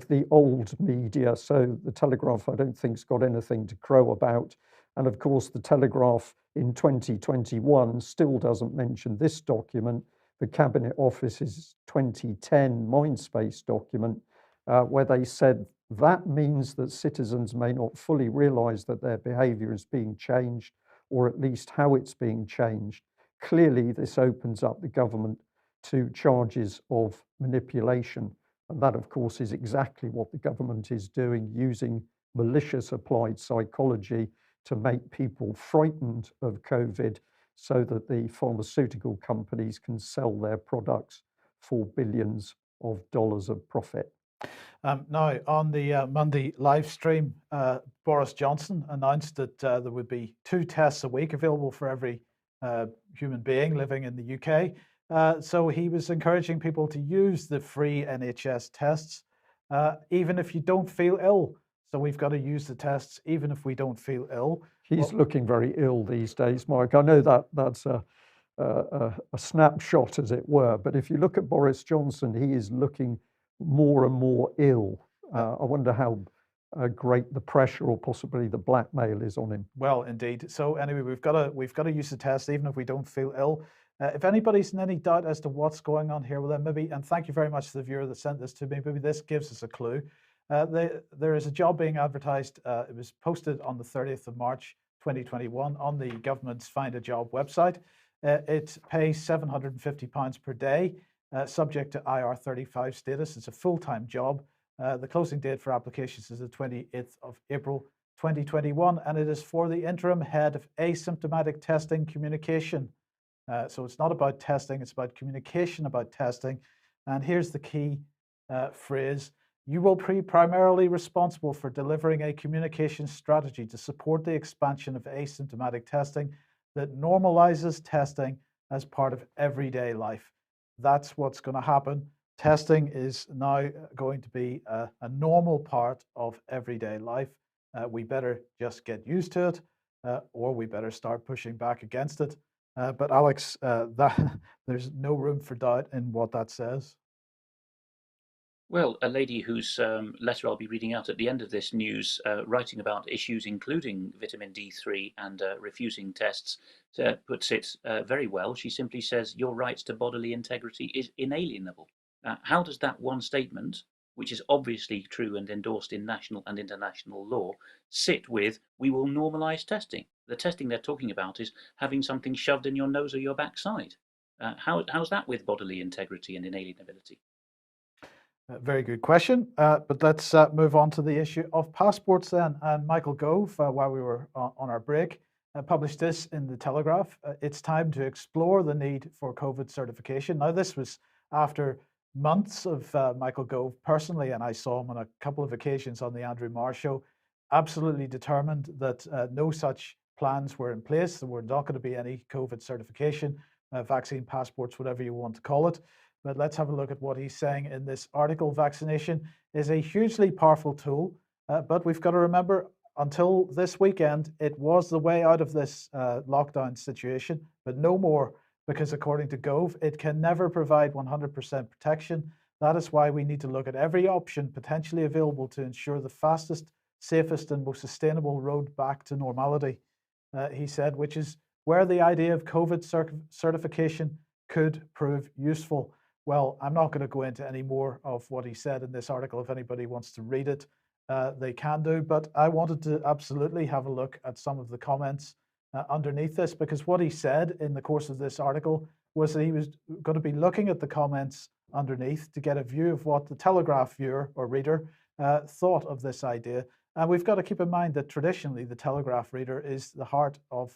the old media. So the Telegraph, I don't think, has got anything to crow about. And of course, the Telegraph in 2021 still doesn't mention this document. The Cabinet Office's 2010 Mindspace document, where they said That means that citizens may not fully realise that their behaviour is being changed, or at least how it's being changed. Clearly, this opens up the government to charges of manipulation. And that, of course, is exactly what the government is doing, using malicious applied psychology to make people frightened of COVID so that the pharmaceutical companies can sell their products for billions of dollars of profit. Now, on the Monday live stream, Boris Johnson announced that there would be 2 tests a week available for every human being living in the UK. So he was encouraging people to use the free NHS tests, even if you don't feel ill. So we've got to use the tests even if we don't feel ill. He's looking very ill these days, Mike. I know that's a snapshot, as it were. But if you look at Boris Johnson, he is looking more and more ill. I wonder how great the pressure or possibly the blackmail is on him. Well, indeed. So anyway, we've got to use the test even if we don't feel ill. If anybody's in any doubt as to what's going on here, well then maybe, and thank you very much to the viewer that sent this to me, maybe this gives us a clue. There is a job being advertised. It was posted on the 30th of March 2021 on the government's Find a Job website. It pays £750 per day, subject to IR35 status. It's a full-time job. The closing date for applications is the 28th of April 2021, and it is for the interim head of asymptomatic testing communication. So it's not about testing, it's about communication about testing. And here's the key phrase. You will be primarily responsible for delivering a communication strategy to support the expansion of asymptomatic testing that normalizes testing as part of everyday life. That's what's going to happen. Testing is now going to be a normal part of everyday life. We better just get used to it, or we better start pushing back against it. But Alex, there's no room for doubt in what that says. Well, a lady whose letter I'll be reading out at the end of this news, writing about issues including vitamin D3 and refusing tests, puts it very well. She simply says, your rights to bodily integrity is inalienable. How does that one statement, which is obviously true and endorsed in national and international law, sit with, we will normalise testing? The testing they're talking about is having something shoved in your nose or your backside. How's that with bodily integrity and inalienability? Very good question, but let's move on to the issue of passports then. And Michael Gove, while we were on our break, published this in the Telegraph. It's time to explore the need for COVID certification. Now, this was after months of Michael Gove personally, and I saw him on a couple of occasions on the Andrew Marr show, absolutely determined that no such plans were in place. There were not going to be any COVID certification, vaccine passports, whatever you want to call it. But let's have a look at what he's saying in this article. Vaccination is a hugely powerful tool, but we've got to remember, until this weekend, it was the way out of this lockdown situation, but no more, because according to Gove, it can never provide 100% protection. That is why we need to look at every option potentially available to ensure the fastest, safest, and most sustainable road back to normality, he said, which is where the idea of COVID certification could prove useful. Well, I'm not going to go into any more of what he said in this article. If anybody wants to read it, they can do. But I wanted to absolutely have a look at some of the comments underneath this, because what he said in the course of this article was that he was going to be looking at the comments underneath to get a view of what the Telegraph viewer or reader thought of this idea. And we've got to keep in mind that traditionally the Telegraph reader is the heart of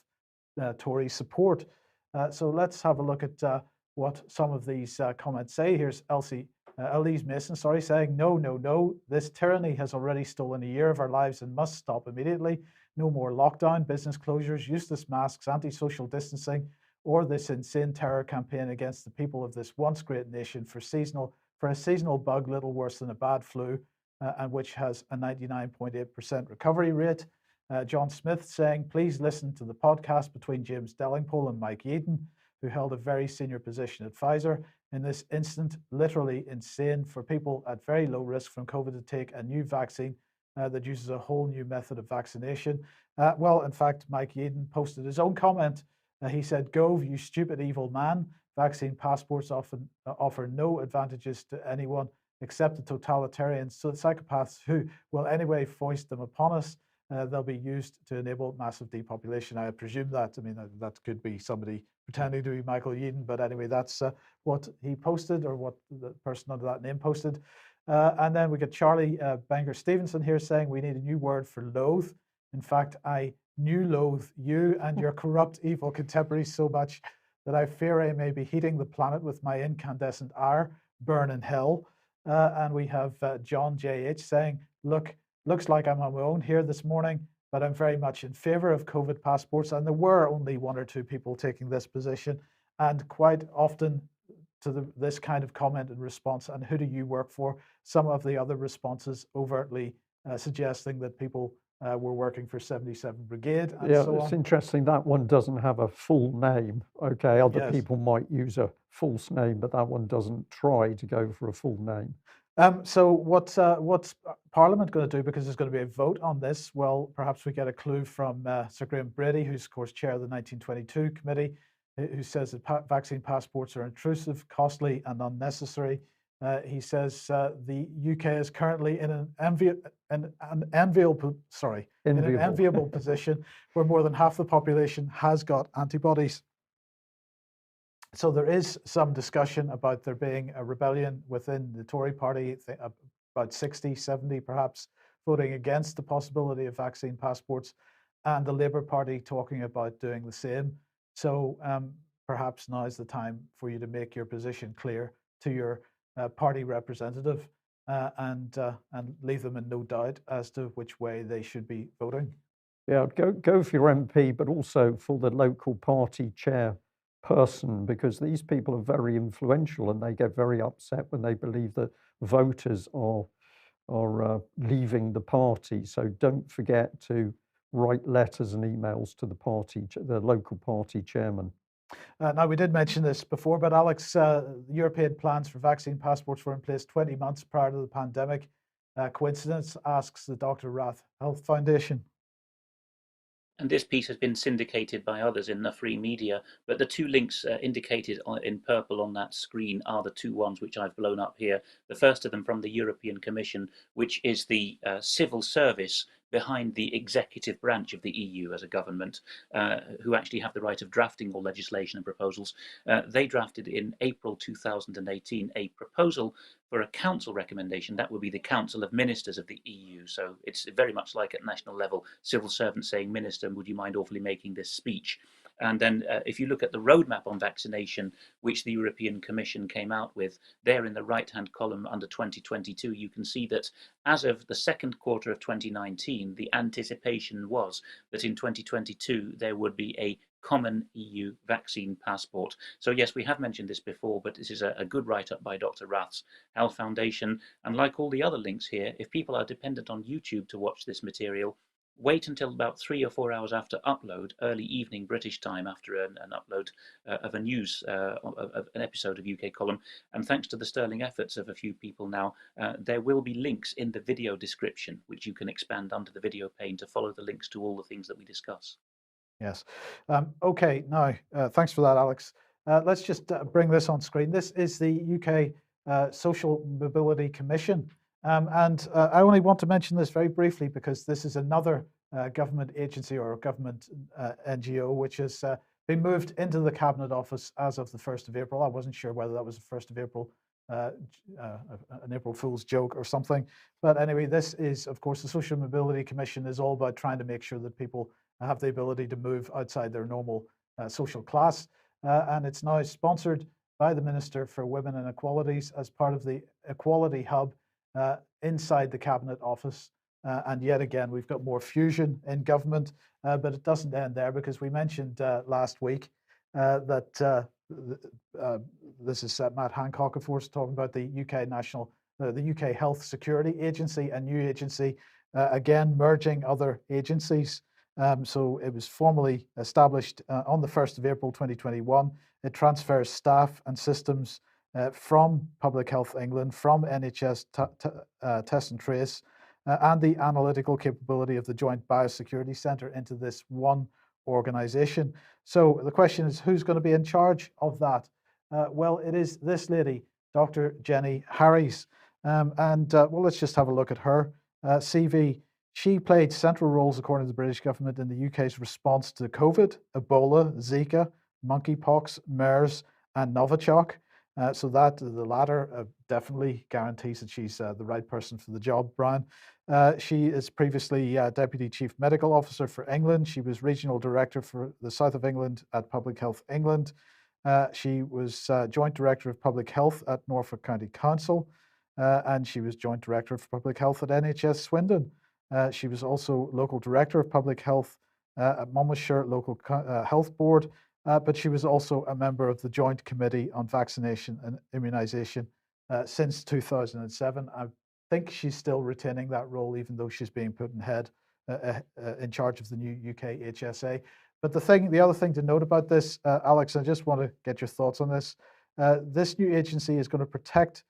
Tory support. So let's have a look at what some of these comments say. Here's Elise Mason, saying, no, this tyranny has already stolen a year of our lives and must stop immediately. No more lockdown, business closures, useless masks, anti-social distancing, or this insane terror campaign against the people of this once great nation for a seasonal bug little worse than a bad flu, and which has a 99.8% recovery rate. John Smith saying, please listen to the podcast between James Dellingpole and Mike Yeadon, who held a very senior position at Pfizer. In this instant, literally insane for people at very low risk from COVID to take a new vaccine that uses a whole new method of vaccination. Well, in fact, Mike Yeadon posted his own comment. He said, Gove, you stupid evil man. Vaccine passports often offer no advantages to anyone. except the totalitarians, so the psychopaths who will anyway foist them upon us. They'll be used to enable massive depopulation. I presume that. I mean, that could be somebody pretending to be Michael Yeadon, but anyway, that's what he posted, or what the person under that name posted. And then we get Charlie Banger Stevenson here saying we need a new word for loathe. In fact, I loathe you and your corrupt, evil contemporaries so much that I fear I may be heating the planet with my incandescent ire, burn in hell. And we have John J.H. saying, looks like I'm on my own here this morning, but I'm very much in favor of COVID passports. And there were only one or two people taking this position. And quite often to this kind of comment and response, and who do you work for? Some of the other responses overtly suggesting that people were working for 77 Brigade and Yeah, so it's on. interesting that one doesn't have a full name. Okay, other Yes. people might use a false name, but that one doesn't try to go for a full name. So what's Parliament going to do, because there's going to be a vote on this? Well, perhaps we get a clue from Sir Graham Brady, who's of course chair of the 1922 committee, who says that vaccine passports are intrusive, costly and unnecessary. He says the UK is currently in an enviable position where more than half the population has got antibodies. So there is some discussion about there being a rebellion within the Tory party, about 60, 70 perhaps, voting against the possibility of vaccine passports, and the Labour Party talking about doing the same. So perhaps now is the time for you to make your position clear to your party representative and leave them in no doubt as to which way they should be voting. Yeah, go for your MP, but also for the local party chairperson, because these people are very influential and they get very upset when they believe that voters are leaving the party. So don't forget to write letters and emails to the local party chairman. Now, we did mention this before, but Alex, European plans for vaccine passports were in place 20 months prior to the pandemic. Coincidence, asks the Dr. Rath Health Foundation. And this piece has been syndicated by others in the free media, but the two links indicated in purple on that screen are the two ones which I've blown up here. The first of them from the European Commission, which is the civil service behind the executive branch of the EU as a government, who actually have the right of drafting all legislation and proposals. They drafted in April 2018 a proposal for a council recommendation. That would be the Council of Ministers of the EU. So it's very much like at national level, civil servants saying, Minister, would you mind awfully making this speech? And then if you look at the roadmap on vaccination, which the European Commission came out with, there in the right-hand column under 2022, you can see that as of the second quarter of 2019, the anticipation was that in 2022 there would be a common EU vaccine passport. So yes, we have mentioned this before, but this is a good write-up by Dr. Rath's Health Foundation. And like all the other links here, if people are dependent on YouTube to watch this material, wait until about 3 or 4 hours after upload, early evening British time, after an upload of a news, of an episode of UK Column. And thanks to the sterling efforts of a few people now, there will be links in the video description, which you can expand under the video pane to follow the links to all the things that we discuss. Yes. Okay, now, thanks for that, Alex. Let's just bring this on screen. This is the UK Social Mobility Commission. And I only want to mention this very briefly because this is another government agency or government NGO which has been moved into the Cabinet Office as of the 1st of April. I wasn't sure whether that was the 1st of April, an April Fool's joke or something. But anyway, this is, of course, the Social Mobility Commission is all about trying to make sure that people have the ability to move outside their normal social class. And it's now sponsored by the Minister for Women and Equalities as part of the Equality Hub inside the Cabinet Office. And yet again, we've got more fusion in government, but it doesn't end there because we mentioned last week that this is Matt Hancock, of course, talking about the the UK Health Security Agency, a new agency, again, merging other agencies. So it was formally established on the 1st of April 2021. It transfers staff and systems from Public Health England, from NHS Test and Trace, and the analytical capability of the Joint Biosecurity Centre into this one organisation. So the question is, who's going to be in charge of that? Well, it is this lady, Dr. Jenny Harries. Well, let's just have a look at her CV. She played central roles, according to the British government, in the UK's response to COVID, Ebola, Zika, monkeypox, MERS, and Novichok. So that the latter definitely guarantees that she's the right person for the job, Brian. She is previously Deputy Chief Medical Officer for England. She was Regional Director for the South of England at Public Health England. She was Joint Director of Public Health at Norfolk County Council, and she was Joint Director of Public Health at NHS Swindon. She was also Local Director of Public Health at Monmouthshire Local Health Board, but she was also a member of the Joint Committee on Vaccination and Immunisation since 2007. I think she's still retaining that role, even though she's being put in charge of the new UK HSA. But the other thing to note about this, Alex, I just want to get your thoughts on this. This new agency is going to protect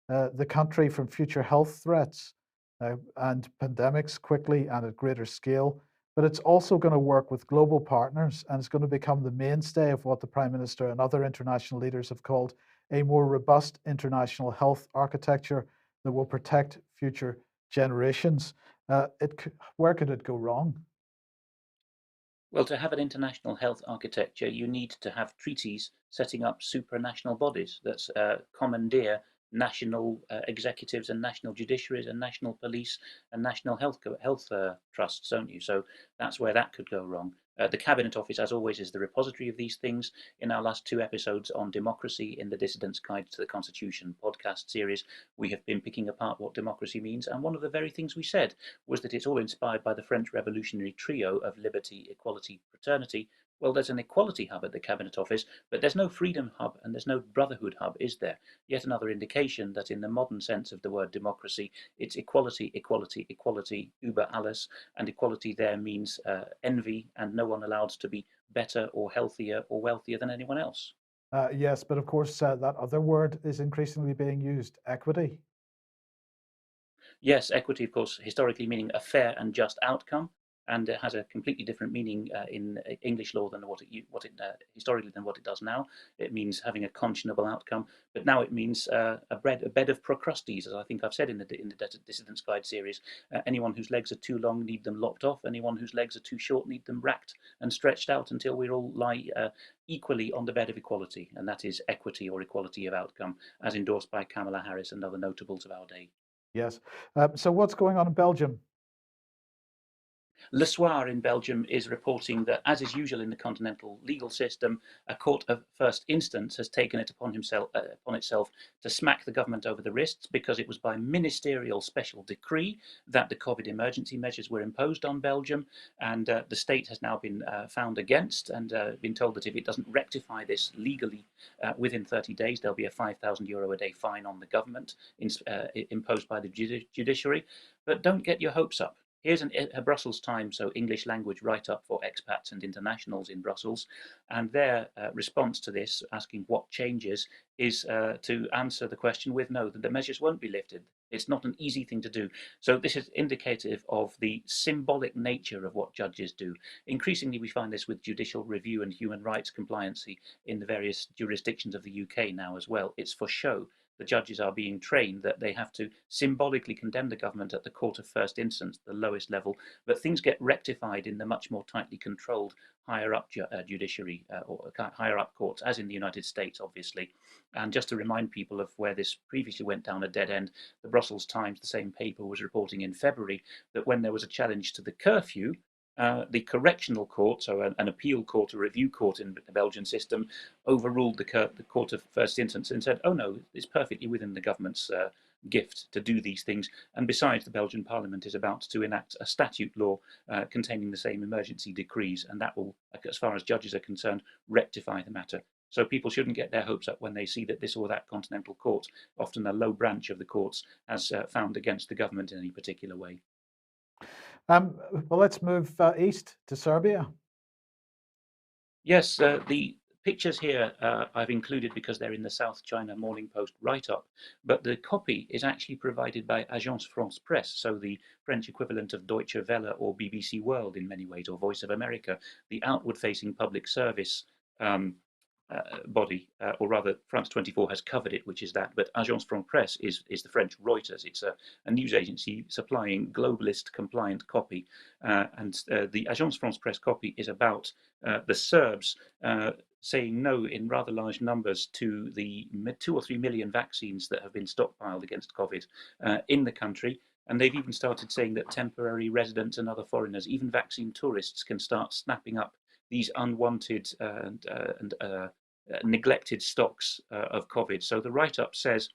the country from future health threats and pandemics quickly and at greater scale. But it's also going to work with global partners, and it's going to become the mainstay of what the Prime Minister and other international leaders have called a more robust international health architecture that will protect future generations. Where could it go wrong? Well, to have an international health architecture, you need to have treaties setting up supranational bodies that commandeer national executives and national judiciaries and national police and national health trusts, don't you? So that's where that could go wrong. The Cabinet Office, as always, is the repository of these things. In our last 2 episodes on democracy in the Dissident's Guide to the Constitution podcast series, we have been picking apart what democracy means. And one of the very things we said was that it's all inspired by the French revolutionary trio of liberty, equality, fraternity. Well, there's an equality hub at the Cabinet Office, but there's no freedom hub and there's no brotherhood hub, is there? Yet another indication that in the modern sense of the word democracy, it's equality, equality, equality, über alles, and equality there means envy and no one allowed to be better or healthier or wealthier than anyone else. Yes, but of course that other word is increasingly being used, equity. Yes, equity, of course, historically meaning a fair and just outcome, and it has a completely different meaning in English law than what it historically than what it does now. It means having a conscionable outcome, but now it means a bed of Procrustes, as I think I've said in the Dissident's Guide series. Anyone whose legs are too long need them lopped off. Anyone whose legs are too short need them racked and stretched out until we all lie equally on the bed of equality, and that is equity or equality of outcome, as endorsed by Kamala Harris and other notables of our day. Yes. So what's going on in Belgium? Le Soir in Belgium is reporting that, as is usual in the continental legal system, a court of first instance has taken it upon itself to smack the government over the wrists because it was by ministerial special decree that the COVID emergency measures were imposed on Belgium, and the state has now been found against and been told that if it doesn't rectify this legally within 30 days, there'll be a €5,000 a day fine on the government imposed by the judiciary. But don't get your hopes up. Here's a Brussels Times, so English language write-up for expats and internationals in Brussels, and their response to this, asking what changes, is to answer the question with no, that the measures won't be lifted. It's not an easy thing to do. So this is indicative of the symbolic nature of what judges do. Increasingly, we find this with judicial review and human rights compliancy in the various jurisdictions of the UK now as well. It's for show. The judges are being trained that they have to symbolically condemn the government at the court of first instance, the lowest level, but things get rectified in the much more tightly controlled higher up judiciary or higher up courts, as in the United States, obviously. And just to remind people of where this previously went down a dead end, the Brussels Times, the same paper, was reporting in February that when there was a challenge to the curfew, the correctional court, so an appeal court, a review court in the Belgian system, overruled the court of first instance and said, oh no, it's perfectly within the government's gift to do these things. And besides, the Belgian Parliament is about to enact a statute law containing the same emergency decrees, and that will, as far as judges are concerned, rectify the matter. So people shouldn't get their hopes up when they see that this or that continental court, often a low branch of the courts, has found against the government in any particular way. Well, let's move east to Serbia. Yes, the pictures here I've included because they're in the South China Morning Post write-up, but the copy is actually provided by Agence France Presse, so the French equivalent of Deutsche Welle or BBC World in many ways, or Voice of America, the outward-facing public service body, or rather France 24 has covered it, which is that, but Agence France-Presse is the French Reuters. It's a news agency supplying globalist compliant copy, and the Agence France-Presse copy is about the Serbs saying no in rather large numbers to the 2 or 3 million vaccines that have been stockpiled against COVID in the country. And they've even started saying that temporary residents and other foreigners, even vaccine tourists, can start snapping up these unwanted and neglected stocks of COVID. So the write-up says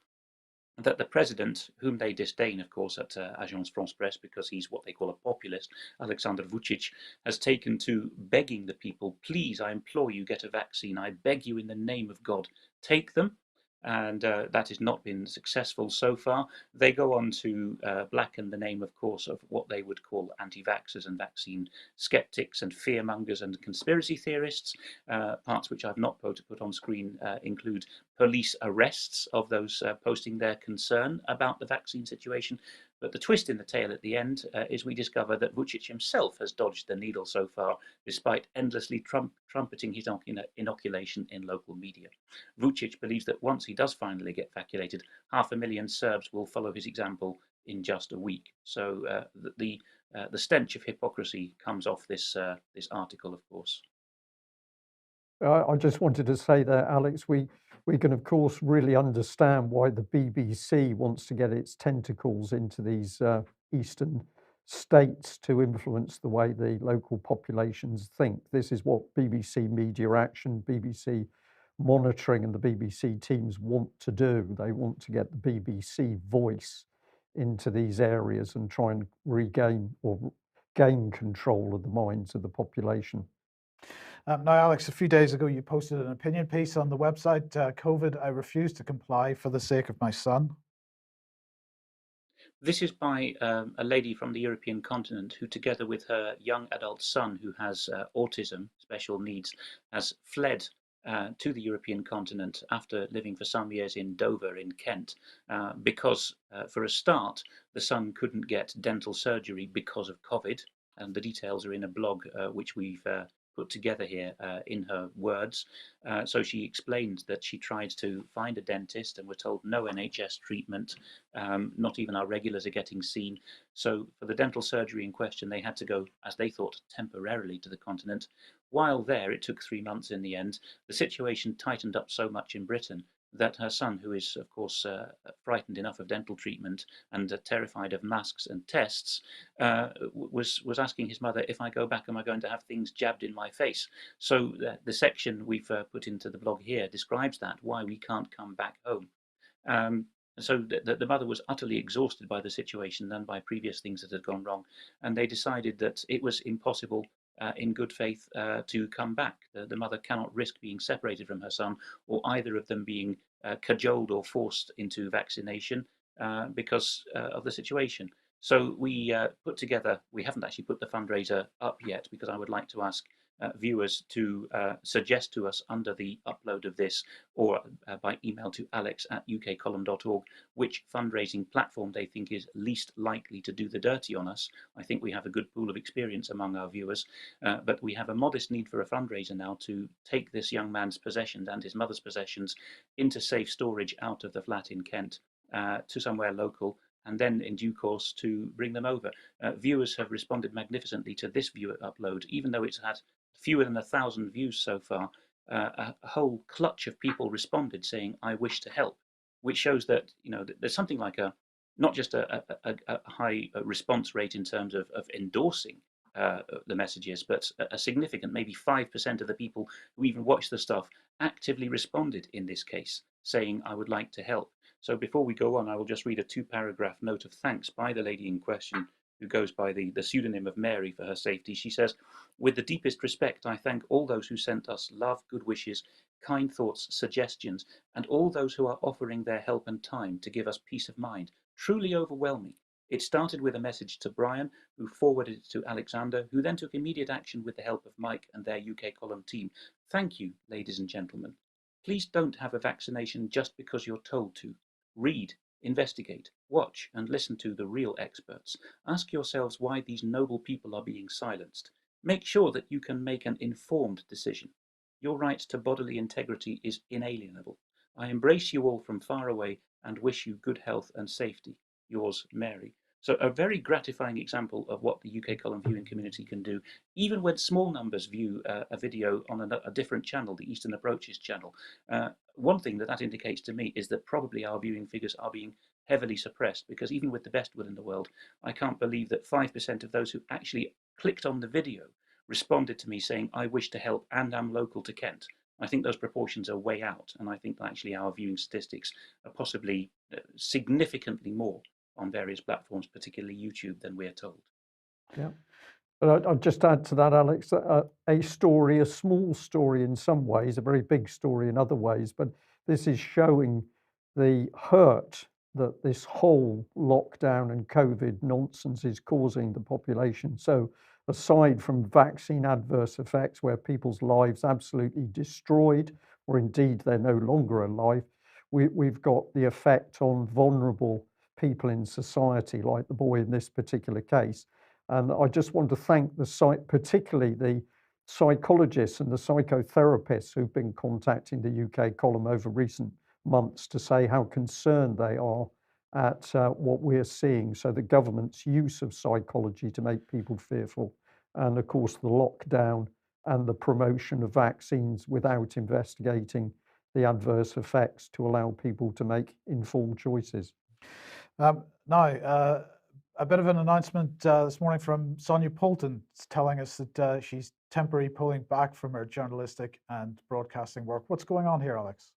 that the president, whom they disdain, of course, at Agence France-Presse, because he's what they call a populist, Alexander Vucic, has taken to begging the people, please, I implore you, get a vaccine. I beg you in the name of God, take them. And that has not been successful so far. They go on to blacken the name, of course, of what they would call anti-vaxxers and vaccine skeptics and fearmongers and conspiracy theorists. Parts which I've not put on screen include police arrests of those posting their concern about the vaccine situation. But the twist in the tale at the end is we discover that Vucic himself has dodged the needle so far, despite endlessly trumpeting his inoculation in local media. Vucic believes that once he does finally get vaccinated, 500,000 Serbs will follow his example in just a week. So the stench of hypocrisy comes off this article, of course. I just wanted to say that, Alex, we can, of course, really understand why the BBC wants to get its tentacles into these eastern states to influence the way the local populations think. This is what BBC Media Action, BBC Monitoring, and the BBC teams want to do. They want to get the BBC voice into these areas and try and regain or gain control of the minds of the population. Now, Alex, a few days ago, you posted an opinion piece on the website, COVID, I refuse to comply for the sake of my son. This is by a lady from the European continent who, together with her young adult son who has autism, special needs, has fled to the European continent after living for some years in Dover in Kent, because, for a start, the son couldn't get dental surgery because of COVID. And the details are in a blog which we've put together here in her words. So she explained that she tried to find a dentist and were told no NHS treatment, not even our regulars are getting seen. So for the dental surgery in question, they had to go, as they thought, temporarily to the continent. While there, it took 3 months in the end. The situation tightened up so much in Britain that her son, who is, of course, frightened enough of dental treatment and terrified of masks and tests, was asking his mother, if I go back, am I going to have things jabbed in my face? So the section we've put into the blog here describes that, why we can't come back home. So the mother was utterly exhausted by the situation and by previous things that had gone wrong, and they decided that it was impossible in good faith to come back. The mother cannot risk being separated from her son, or either of them being cajoled or forced into vaccination because of the situation. So we put together, we haven't actually put the fundraiser up yet because I would like to ask viewers to suggest to us under the upload of this, or by email to alex@ukcolumn.org, which fundraising platform they think is least likely to do the dirty on us. I think we have a good pool of experience among our viewers, but we have a modest need for a fundraiser now to take this young man's possessions and his mother's possessions into safe storage out of the flat in Kent to somewhere local, and then in due course to bring them over. Viewers have responded magnificently to this viewer upload, even though it's had fewer than 1,000 views so far. A whole clutch of people responded saying, I wish to help, which shows that, you know, there's something like not just a high response rate in terms of endorsing the messages, but a significant, maybe 5% of the people who even watched the stuff actively responded in this case, saying, I would like to help. So before we go on, I will just read a 2-paragraph note of thanks by the lady in question, who goes by the pseudonym of Mary for her safety. She says, with the deepest respect, I thank all those who sent us love, good wishes, kind thoughts, suggestions, and all those who are offering their help and time to give us peace of mind. Truly overwhelming. It started with a message to Brian, who forwarded it to Alexander, who then took immediate action with the help of Mike and their UK column team. Thank you, ladies and gentlemen. Please don't have a vaccination just because you're told to. Read, investigate, watch, and listen to the real experts. Ask yourselves why these noble people are being silenced. Make sure that you can make an informed decision. Your right to bodily integrity is inalienable. I embrace you all from far away and wish you good health and safety. Yours, Mary. So a very gratifying example of what the UK column viewing community can do, even when small numbers view a video on a different channel, the Eastern Approaches channel. One thing that indicates to me is that probably our viewing figures are being heavily suppressed, because even with the best will in the world, I can't believe that 5% of those who actually clicked on the video responded to me saying, I wish to help and am local to Kent. I think those proportions are way out, and I think that actually our viewing statistics are possibly significantly more on various platforms, particularly YouTube, than we're told. Yeah. But I'd just add to that, Alex, that a story, a small story in some ways, a very big story in other ways, but this is showing the hurt that this whole lockdown and COVID nonsense is causing the population. So aside from vaccine adverse effects where people's lives absolutely destroyed, or indeed they're no longer alive, we've got the effect on vulnerable people in society, like the boy in this particular case. And I just want to thank particularly the psychologists and the psychotherapists who've been contacting the UK column over recent months to say how concerned they are at what we're seeing. So the government's use of psychology to make people fearful, and of course the lockdown and the promotion of vaccines without investigating the adverse effects to allow people to make informed choices. Now, a bit of an announcement this morning from Sonia Poulton telling us that she's temporarily pulling back from her journalistic and broadcasting work. What's going on here, Alex?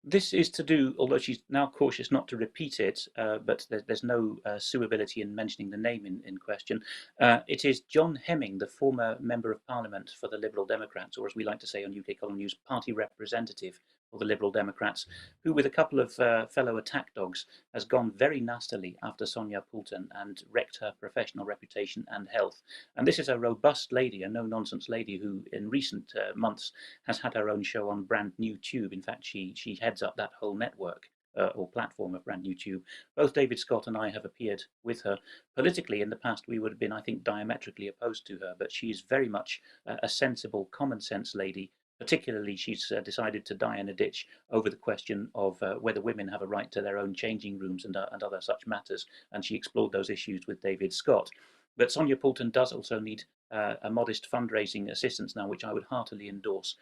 This is to do, although she's now cautious not to repeat it, but there's no suitability in mentioning the name in question. It is John Hemming, the former Member of Parliament for the Liberal Democrats, or as we like to say on UK Column News, party representative for the Liberal Democrats, who with a couple of fellow attack dogs has gone very nastily after Sonia Poulton and wrecked her professional reputation and health. And this is a robust lady, a no-nonsense lady who in recent months has had her own show on Brand New Tube. In fact, she heads up that whole network or platform of Brand New Tube. Both David Scott and I have appeared with her. Politically, in the past, we would have been, I think, diametrically opposed to her, but she is very much a sensible, common sense lady. Particularly, she's decided to die in a ditch over the question of whether women have a right to their own changing rooms and other such matters, and she explored those issues with David Scott. But Sonia Poulton does also need a modest fundraising assistance now, which I would heartily endorse.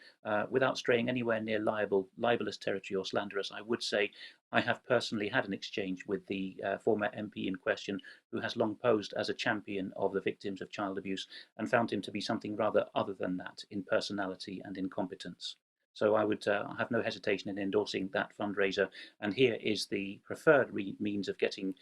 Without straying anywhere near libelous territory or slanderous, I would say I have personally had an exchange with the former MP in question, who has long posed as a champion of the victims of child abuse, and found him to be something rather other than that in personality and in competence. So I would have no hesitation in endorsing that fundraiser. And here is the preferred means of getting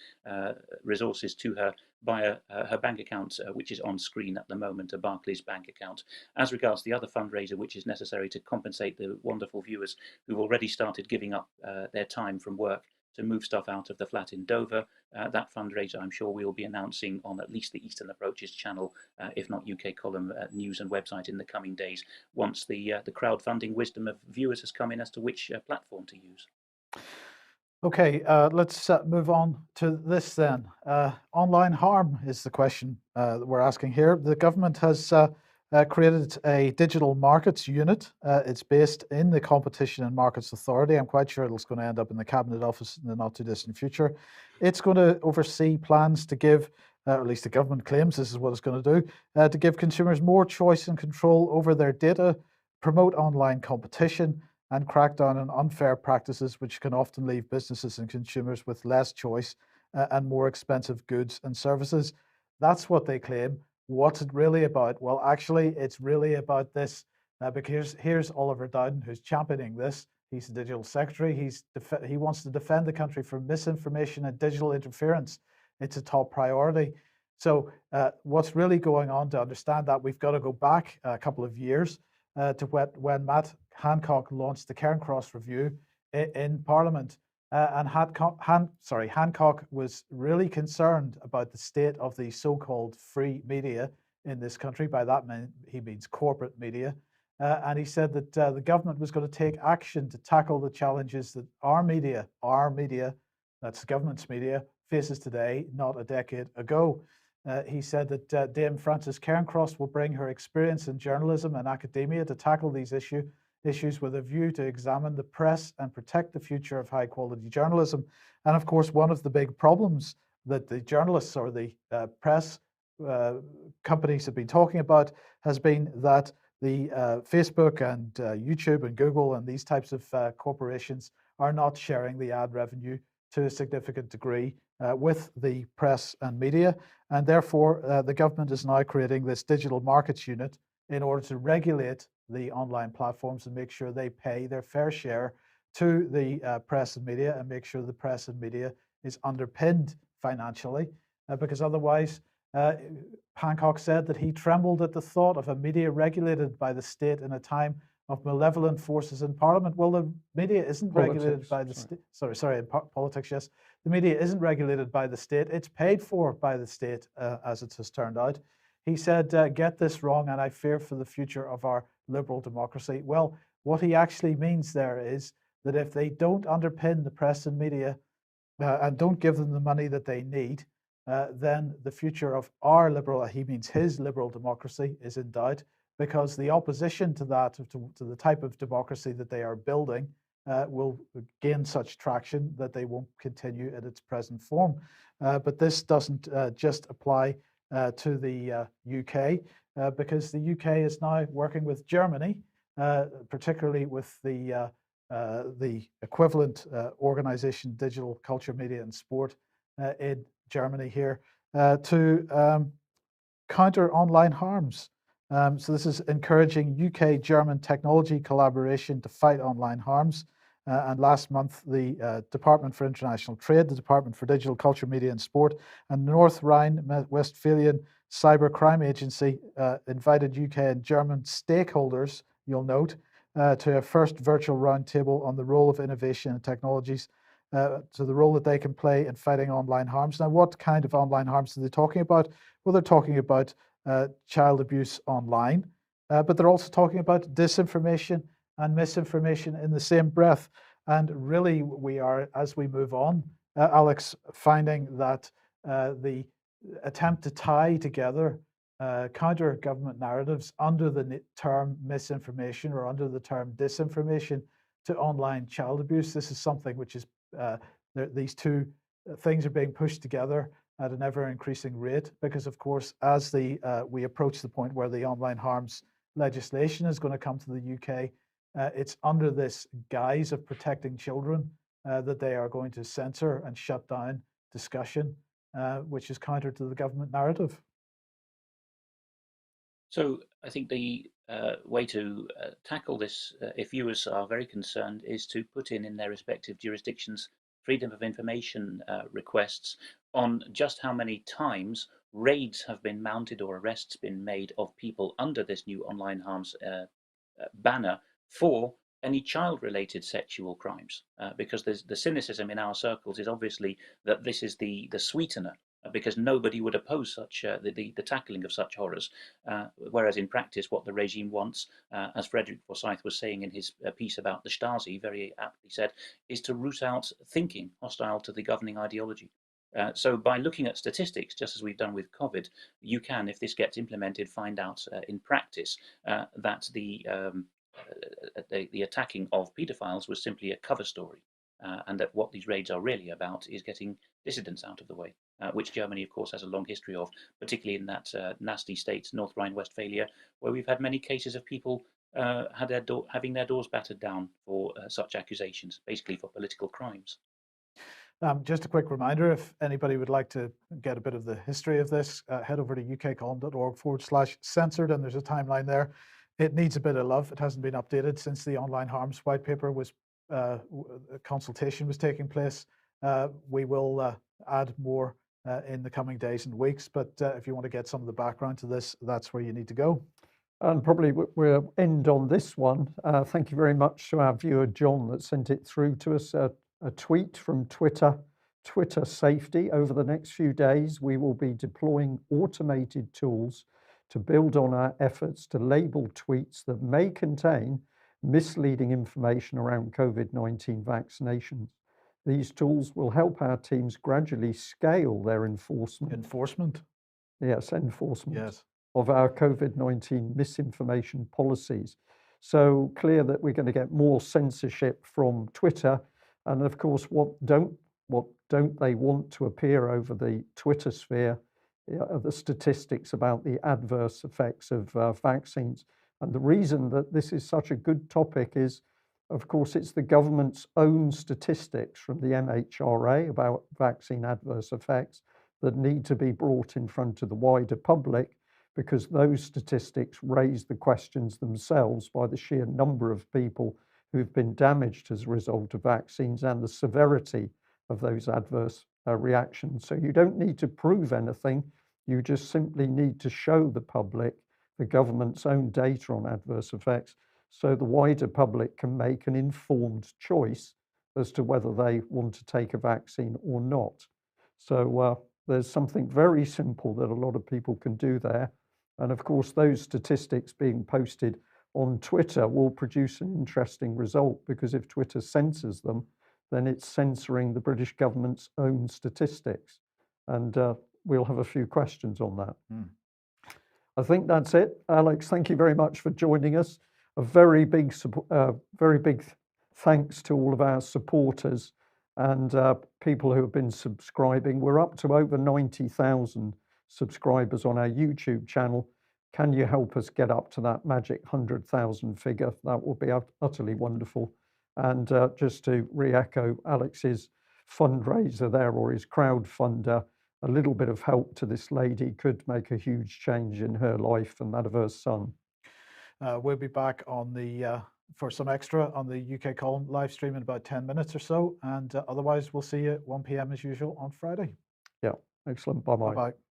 resources to her via her bank account, which is on screen at the moment, a Barclays bank account. As regards the other fundraiser, which is necessary to compensate the wonderful viewers who've already started giving up their time from work to move stuff out of the flat in Dover, that fundraiser I'm sure we'll be announcing on at least the Eastern Approaches channel, if not UK Column news and website in the coming days, once the crowdfunding wisdom of viewers has come in as to which platform to use. Okay, let's move on to this then. Online harm is the question that we're asking here. The government has created a digital markets unit. It's based in the Competition and Markets Authority. I'm quite sure it's going to end up in the Cabinet Office in the not too distant future. It's going to oversee plans to give, or at least the government claims this is what it's going to do, to give consumers more choice and control over their data, promote online competition, and crack down on unfair practices, which can often leave businesses and consumers with less choice and more expensive goods and services. That's what they claim. What's it really about? Well, actually, it's really about this, because here's Oliver Dowden, who's championing this. He's the digital secretary. He wants to defend the country from misinformation and digital interference. It's a top priority. So what's really going on, to understand that, we've got to go back a couple of years to when Matt Hancock launched the Cairncross Review in Parliament. And Hancock was really concerned about the state of the so-called free media in this country. By that he means corporate media. And he said that the government was going to take action to tackle the challenges that our media, that's the government's media, faces today, not a decade ago. He said that Dame Frances Cairncross will bring her experience in journalism and academia to tackle these issues with a view to examine the press and protect the future of high quality journalism. And of course, one of the big problems that the journalists or the press companies have been talking about has been that the Facebook and YouTube and Google and these types of corporations are not sharing the ad revenue to a significant degree with the press and media. And therefore, the government is now creating this digital markets unit in order to regulate the online platforms and make sure they pay their fair share to the press and media, and make sure the press and media is underpinned financially, because otherwise, Hancock said that he trembled at the thought of a media regulated by the state in a time of malevolent forces in Parliament. Well, the media isn't regulated by the state. Sorry, in politics, yes. The media isn't regulated by the state. It's paid for by the state, as it has turned out. He said, get this wrong, and I fear for the future of our liberal democracy. Well, what he actually means there is that if they don't underpin the press and media and don't give them the money that they need, then the future of our liberal, he means his liberal democracy, is in doubt, because the opposition to that, to the type of democracy that they are building, will gain such traction that they won't continue in its present form. But this doesn't just apply to the UK, because the UK is now working with Germany, particularly with the equivalent organization, Digital Culture, Media and Sport in Germany here, to counter online harms. So this is encouraging UK-German technology collaboration to fight online harms. And last month, the Department for International Trade, the Department for Digital Culture, Media and Sport, and North Rhine-Westphalian Cybercrime Agency invited UK and German stakeholders, you'll note, to a first virtual roundtable on the role of innovation and technologies, to the role that they can play in fighting online harms. Now, what kind of online harms are they talking about? Well, they're talking about child abuse online, but they're also talking about disinformation and misinformation in the same breath. And really, we are, as we move on, Alex, finding that the attempt to tie together counter government narratives under the term misinformation or under the term disinformation to online child abuse, this is something which is, these two things are being pushed together at an ever increasing rate, because of course, as we approach the point where the online harms legislation is going to come to the UK, it's under this guise of protecting children that they are going to censor and shut down discussion, which is counter to the government narrative. So I think the way to tackle this, if viewers are very concerned, is to put in their respective jurisdictions freedom of information requests on just how many times raids have been mounted or arrests been made of people under this new online harms banner for any child-related sexual crimes, because the cynicism in our circles is obviously that this is the sweetener, because nobody would oppose such the tackling of such horrors, whereas in practice what the regime wants, as Frederick Forsyth was saying in his piece about the Stasi, very aptly said, is to root out thinking hostile to the governing ideology. So by looking at statistics, just as we've done with COVID, you can, if this gets implemented, find out in practice that the attacking of paedophiles was simply a cover story, and that what these raids are really about is getting dissidents out of the way, which Germany, of course, has a long history of, particularly in that nasty state, North Rhine-Westphalia, where we've had many cases of people having their doors battered down for such accusations, basically for political crimes. Just a quick reminder, if anybody would like to get a bit of the history of this, head over to ukcolumn.org/censored, and there's a timeline there. It needs a bit of love. It hasn't been updated since the online harms white paper was, consultation was taking place. We will add more in the coming days and weeks, but if you want to get some of the background to this, that's where you need to go. And probably we'll end on this one. Thank you very much to our viewer, John, that sent it through to us. A tweet from Twitter safety. Over the next few days, we will be deploying automated tools to build on our efforts to label tweets that may contain misleading information around COVID-19 vaccinations. These tools will help our teams gradually scale their enforcement. yes, enforcement Yes. of our COVID-19 misinformation policies. So clear that we're going to get more censorship from Twitter, and of course, what don't they want to appear over the Twitter sphere are the statistics about the adverse effects of vaccines. And the reason that this is such a good topic is, of course, it's the government's own statistics from the MHRA about vaccine adverse effects that need to be brought in front of the wider public, because those statistics raise the questions themselves by the sheer number of people who've been damaged as a result of vaccines and the severity of those adverse reactions. So you don't need to prove anything, you just simply need to show the public the government's own data on adverse effects, so the wider public can make an informed choice as to whether they want to take a vaccine or not. So there's something very simple that a lot of people can do there. And of course, those statistics being posted on Twitter will produce an interesting result, because if Twitter censors them, then it's censoring the British government's own statistics. And we'll have a few questions on that. I think that's it. Alex, thank you very much for joining us. A very big thanks to all of our supporters and people who have been subscribing. We're up to over 90,000 subscribers on our YouTube channel. Can you help us get up to that magic 100,000 figure? That would be utterly wonderful. And just to re-echo Alex's fundraiser there, or his crowdfunder, a little bit of help to this lady could make a huge change in her life and that of her son. We'll be back on the for some extra on the UK column live stream in about 10 minutes or so, and otherwise we'll see you at 1 p.m. as usual on Friday. Yeah, excellent. Bye-bye. Bye-bye.